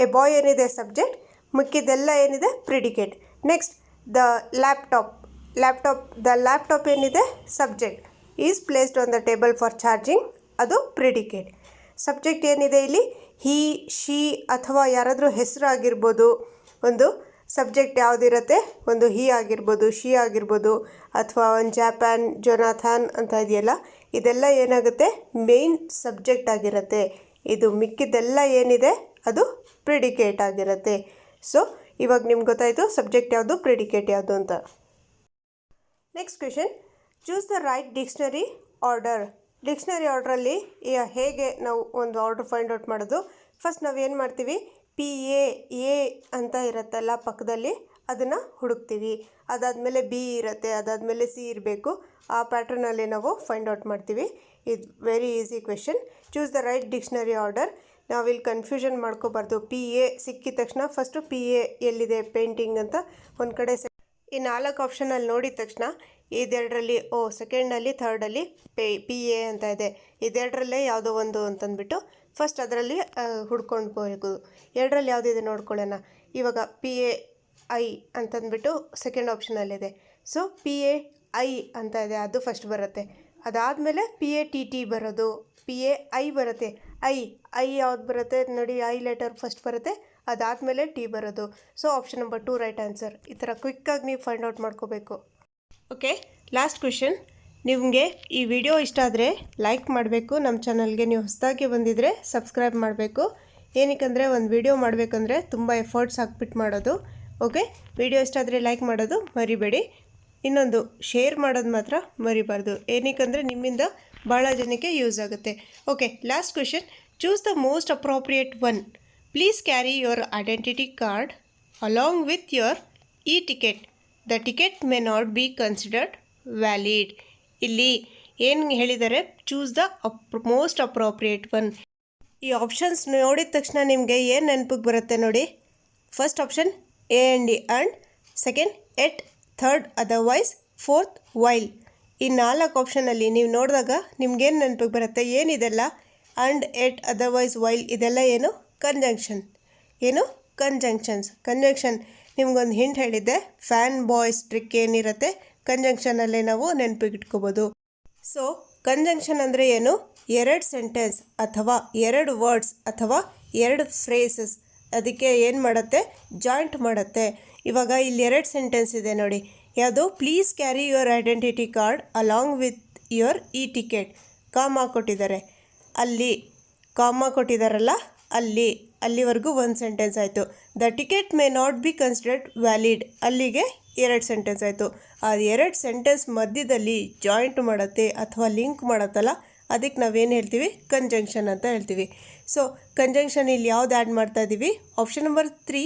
Speaker 2: ಎ ಬಾಯ್ ಏನಿದೆ ಸಬ್ಜೆಕ್ಟ್, ಮಿಕ್ಕಿದೆಲ್ಲ ಏನಿದೆ ಪ್ರಿಡಿಕೇಟ್. ನೆಕ್ಸ್ಟ್ ದ ಲ್ಯಾಪ್ಟಾಪ್ ಏನಿದೆ subject, is placed on the table for charging ಅದು ಪ್ರಿಡಿಕೇಟ್. ಸಬ್ಜೆಕ್ಟ್ ಏನಿದೆ ಇಲ್ಲಿ ಹಿ, ಶಿ ಅಥವಾ ಯಾರಾದರೂ ಹೆಸರು ಆಗಿರ್ಬೋದು. ಒಂದು ಸಬ್ಜೆಕ್ಟ್ ಯಾವುದಿರುತ್ತೆ, ಒಂದು ಹಿ ಆಗಿರ್ಬೋದು, ಶಿ ಆಗಿರ್ಬೋದು, ಅಥವಾ ಒಂದು ಜಾಪಾನ್, ಜೊನಾಥಾನ್ ಅಂತ ಇದೆಯಲ್ಲ, ಇದೆಲ್ಲ ಏನಾಗುತ್ತೆ ಮೇನ್ ಸಬ್ಜೆಕ್ಟ್ ಆಗಿರುತ್ತೆ. ಇದು ಮಿಕ್ಕಿದ್ದೆಲ್ಲ ಏನಿದೆ ಅದು ಪ್ರಿಡಿಕೇಟ್ ಆಗಿರುತ್ತೆ. ಸೊ ಇವಾಗ ನಿಮ್ಗೆ ಗೊತ್ತಾಯಿತು ಸಬ್ಜೆಕ್ಟ್ ಯಾವುದು ಪ್ರಿಡಿಕೇಟ್ ಯಾವುದು ಅಂತ. Next question, choose the right dictionary order. Dictionary ಆರ್ಡ್ರಲ್ಲಿ ಹೇಗೆ ನಾವು ಒಂದು ಆರ್ಡ್ರ್ ಫೈಂಡ್ ಔಟ್ ಮಾಡೋದು? ಫಸ್ಟ್ ನಾವು ಏನು ಮಾಡ್ತೀವಿ, ಎ ಅಂತ ಇರುತ್ತಲ್ಲ ಪಕ್ಕದಲ್ಲಿ ಅದನ್ನು ಹುಡುಕ್ತೀವಿ. ಅದಾದಮೇಲೆ ಬಿ ಇರುತ್ತೆ, ಅದಾದಮೇಲೆ ಸಿ ಇರಬೇಕು. ಆ ಪ್ಯಾಟ್ರನಲ್ಲಿ ನಾವು ಫೈಂಡ್ ಔಟ್ ಮಾಡ್ತೀವಿ. ಇದು very easy question. Choose the right dictionary order. ನಾವಿಲ್ಲಿ ಕನ್ಫ್ಯೂಷನ್ ಮಾಡ್ಕೋಬಾರ್ದು. ಸಿಕ್ಕಿದ ತಕ್ಷಣ ಫಸ್ಟು ಎಲ್ಲಿದೆ ಪೇಂಟಿಂಗ್ ಅಂತ ಒಂದು ಕಡೆ ಈ 4 ಆಪ್ಷನಲ್ಲಿ ನೋಡಿದ ತಕ್ಷಣ ಇದೆರಡರಲ್ಲಿ ಸೆಕೆಂಡಲ್ಲಿ ಥರ್ಡಲ್ಲಿ ಎ ಅಂತ ಇದೆ, ಇದೆರಡರಲ್ಲೇ ಯಾವುದೋ ಒಂದು ಅಂತಂದ್ಬಿಟ್ಟು ಫಸ್ಟ್ ಅದರಲ್ಲಿ ಹುಡ್ಕೊಂಡು ಹೋಗೋದು. ಎರಡರಲ್ಲಿ ಯಾವುದಿದೆ ನೋಡ್ಕೊಳ್ಳೋಣ. ಇವಾಗ ಐ ಅಂತಂದ್ಬಿಟ್ಟು ಸೆಕೆಂಡ್ ಆಪ್ಷನಲ್ಲಿದೆ. ಸೊ ಐ ಅಂತ ಇದೆ, ಅದು ಫಸ್ಟ್ ಬರುತ್ತೆ. ಅದಾದಮೇಲೆ ಟಿ ಬರೋದು, ಐ ಬರುತ್ತೆ. ಐ ಯಾವ್ದು ಬರುತ್ತೆ ನೋಡಿ, ಐ ಲೆಟರ್ ಫಸ್ಟ್ ಬರುತ್ತೆ, ಅದಾದಮೇಲೆ ಟಿ ಬರೋದು. So option number 2 right answer. ಈ ಥರ ಕ್ವಿಕ್ಕಾಗಿ ನೀವು ಫೈಂಡ್ ಔಟ್ ಮಾಡ್ಕೋಬೇಕು. Okay, last question. ನಿಮಗೆ ಈ ವಿಡಿಯೋ ಇಷ್ಟ ಆದರೆ ಲೈಕ್ ಮಾಡಬೇಕು. ನಮ್ಮ ಚಾನಲ್ಗೆ ನೀವು ಹೊಸದಾಗಿ ಬಂದಿದ್ದರೆ ಸಬ್ಸ್ಕ್ರೈಬ್ ಮಾಡಬೇಕು. ಏನಕ್ಕಂದರೆ ಒಂದು ವಿಡಿಯೋ ಮಾಡಬೇಕಂದ್ರೆ ತುಂಬ ಎಫರ್ಟ್ಸ್ ಹಾಕ್ಬಿಟ್ಟು ಮಾಡೋದು. ಓಕೆ, ವಿಡಿಯೋ ಇಷ್ಟ ಆದರೆ ಲೈಕ್ ಮಾಡೋದು ಮರಿಬೇಡಿ. ಇನ್ನೊಂದು ಶೇರ್ ಮಾಡೋದು ಮಾತ್ರ ಮರಿಬಾರ್ದು. ಏನಕ್ಕಂದರೆ ನಿಮ್ಮಿಂದ ಭಾಳ ಜನಕ್ಕೆ ಯೂಸ್ ಆಗುತ್ತೆ. Okay, last question. Choose the most appropriate one. Please carry your identity card along with your ticket. The ticket may not be considered valid. ಇಲ್ಲಿ ಏನು ಹೇಳಿದ್ದಾರೆ, choose the most appropriate one. ಈ ಆಪ್ಷನ್ಸ್ ನೋಡಿದ ತಕ್ಷಣ ನಿಮಗೆ ಏನು ನೆನಪಿಗೆ ಬರುತ್ತೆ ನೋಡಿ. First option A and D and, second at, third otherwise, fourth while. ಈ 4 ಆಪ್ಷನಲ್ಲಿ ನೀವು ನೋಡಿದಾಗ ನಿಮ್ಗೇನು ನೆನಪಿಗೆ ಬರುತ್ತೆ, ಏನಿದೆಲ್ಲ ಆ್ಯಂಡ್, ಎಟ್, ಅದರ್ವೈಸ್, ವೈಲ್ ಇದೆಲ್ಲ ಏನು ಕಂಜಂಕ್ಷನ್. ಕಂಜಂಕ್ಷನ್ ನಿಮ್ಗೊಂದು ಹಿಂಟ್ ಹೇಳಿದ್ದೆ. ಫ್ಯಾನ್ ಬಾಯ್ಸ್ ಟ್ರಿಕ್ ಏನಿರುತ್ತೆ ಕಂಜಂಕ್ಷನಲ್ಲೇ ನಾವು ನೆನಪಿಗಿಟ್ಕೋಬೋದು. ಸೊ ಕಂಜಂಕ್ಷನ್ ಅಂದರೆ ಏನು, 2 ಸೆಂಟೆನ್ಸ್ ಅಥವಾ 2 ವರ್ಡ್ಸ್ ಅಥವಾ 2 ಫ್ರೇಸಸ್ ಅದಕ್ಕೆ ಏನು ಮಾಡುತ್ತೆ, ಜಾಯಿಂಟ್ ಮಾಡುತ್ತೆ. ಇವಾಗ ಇಲ್ಲಿ 2 ಸೆಂಟೆನ್ಸ್ ಇದೆ ನೋಡಿ. ಯಾವುದು, please carry your identity card along with your ticket. ಕಾಮ ಕೊಟ್ಟಿದ್ದಾರೆ, ಅಲ್ಲಿ ಕಾಮ ಕೊಟ್ಟಿದ್ದಾರಲ್ಲ ಅಲ್ಲಿವರೆಗೂ 1 ಸೆಂಟೆನ್ಸ್ ಆಯಿತು. The ticket may not be considered valid, ಅಲ್ಲಿಗೆ 2 ಸೆಂಟೆನ್ಸ್ ಆಯಿತು. ಆ 2 ಸೆಂಟೆನ್ಸ್ ಮಧ್ಯದಲ್ಲಿ ಜಾಯಿಂಟ್ ಮಾಡುತ್ತೆ ಅಥವಾ ಲಿಂಕ್ ಮಾಡುತ್ತಲ್ಲ, ಅದಕ್ಕೆ ನಾವೇನು ಹೇಳ್ತೀವಿ, ಕಂಜಂಕ್ಷನ್ ಅಂತ ಹೇಳ್ತೀವಿ. ಸೊ ಕಂಜಂಕ್ಷನ್ ಇಲ್ಲಿ ಯಾವ್ದು ಆ್ಯಡ್ ಮಾಡ್ತಾ ಇದ್ದೀವಿ, ಆಪ್ಷನ್ ನಂಬರ್ 3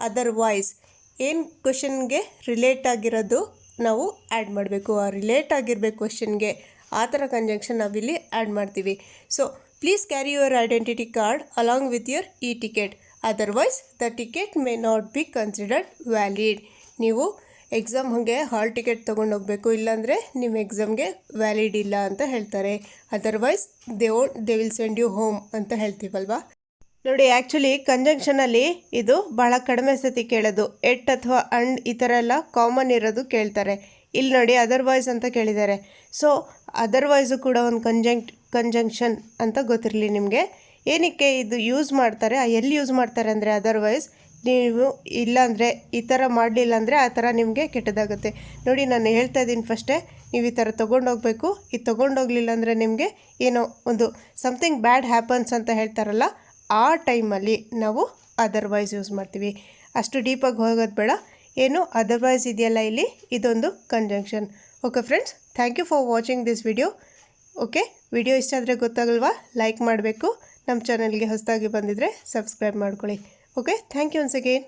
Speaker 2: ಅದರ್ವೈಸ್. ಏನು ಕ್ವೆಶನ್ಗೆ ರಿಲೇಟ್ ಆಗಿರೋದು ನಾವು ಆ್ಯಡ್ ಮಾಡಬೇಕು. ಆ ರಿಲೇಟ್ ಆಗಿರಬೇಕು ಕ್ವೆಶನ್ಗೆ, ಆ ಥರ ಕಂಜಂಕ್ಷನ್ ನಾವಿಲ್ಲಿ ಆ್ಯಡ್ ಮಾಡ್ತೀವಿ. So please carry your identity card along with your ticket, otherwise the ticket may not be considered valid. ನೀವು ಎಕ್ಸಾಮ್ ಹಾಗೆ ಹಾಲ್ ಟಿಕೆಟ್ ತೊಗೊಂಡೋಗ್ಬೇಕು, ಇಲ್ಲಾಂದರೆ ನಿಮ್ಮ ಎಕ್ಸಾಮ್ಗೆ ವ್ಯಾಲಿಡ್ ಇಲ್ಲ ಅಂತ ಹೇಳ್ತಾರೆ. Otherwise they will send you home ಅಂತ ಹೇಳ್ತೀವಲ್ವಾ. ನೋಡಿ, ಆ್ಯಕ್ಚುಲಿ ಕಂಜಂಕ್ಷನಲ್ಲಿ ಇದು ಭಾಳ ಕಡಿಮೆ ಸತಿ ಕೇಳೋದು. ಎಟ್ ಅಥವಾ ಅಂಡ್ ಈ ಥರ ಎಲ್ಲ ಕಾಮನ್ ಇರೋದು ಕೇಳ್ತಾರೆ. ಇಲ್ಲಿ ನೋಡಿ ಅದರ್ವೈಸ್ ಅಂತ ಕೇಳಿದ್ದಾರೆ. ಸೊ ಅದರ್ವೈಸು ಕೂಡ ಒಂದು ಕಂಜಂಕ್ಷನ್ ಅಂತ ಗೊತ್ತಿರಲಿ ನಿಮಗೆ. ಏನಕ್ಕೆ ಇದು ಯೂಸ್ ಮಾಡ್ತಾರೆ, ಎಲ್ಲಿ ಯೂಸ್ ಮಾಡ್ತಾರೆ ಅಂದರೆ ಅದರ್ವೈಸ್ ನೀವು ಇಲ್ಲಾಂದರೆ ಈ ಥರ ಮಾಡಲಿಲ್ಲ ಅಂದರೆ ಆ ಥರ ನಿಮಗೆ ಕೆಟ್ಟದಾಗುತ್ತೆ. ನೋಡಿ, ನಾನು ಹೇಳ್ತಾ ಇದ್ದೀನಿ ಫಸ್ಟೇ, ನೀವು ಈ ಥರ ತೊಗೊಂಡೋಗ್ಬೇಕು. ಇದು ತೊಗೊಂಡೋಗ್ಲಿಲ್ಲ ಅಂದರೆ ನಿಮಗೆ ಏನೋ ಒಂದು ಸಮಥಿಂಗ್ ಬ್ಯಾಡ್ ಹ್ಯಾಪನ್ಸ್ ಅಂತ ಹೇಳ್ತಾರಲ್ಲ, ಆ ಟೈಮಲ್ಲಿ ನಾವು ಅದರ್ವೈಸ್ ಯೂಸ್ ಮಾಡ್ತೀವಿ. ಅಷ್ಟು ಡೀಪಾಗಿ ಹೋಗೋದು ಬೇಡ. ಏನು ಅದರ್ವೈಸ್ ಇದೆಯಲ್ಲ ಇಲ್ಲಿ, ಇದೊಂದು conjunction. Okay friends, thank you for watching this video. Okay, video ಇಷ್ಟ ಆದರೆ ಗೊತ್ತಾಗಲ್ವಾ, ಲೈಕ್ ಮಾಡಬೇಕು. ನಮ್ಮ ಚಾನಲ್ಗೆ ಹೊಸದಾಗಿ ಬಂದಿದ್ದರೆ ಸಬ್ಸ್ಕ್ರೈಬ್ ಮಾಡ್ಕೊಳ್ಳಿ. Okay, thank you once again.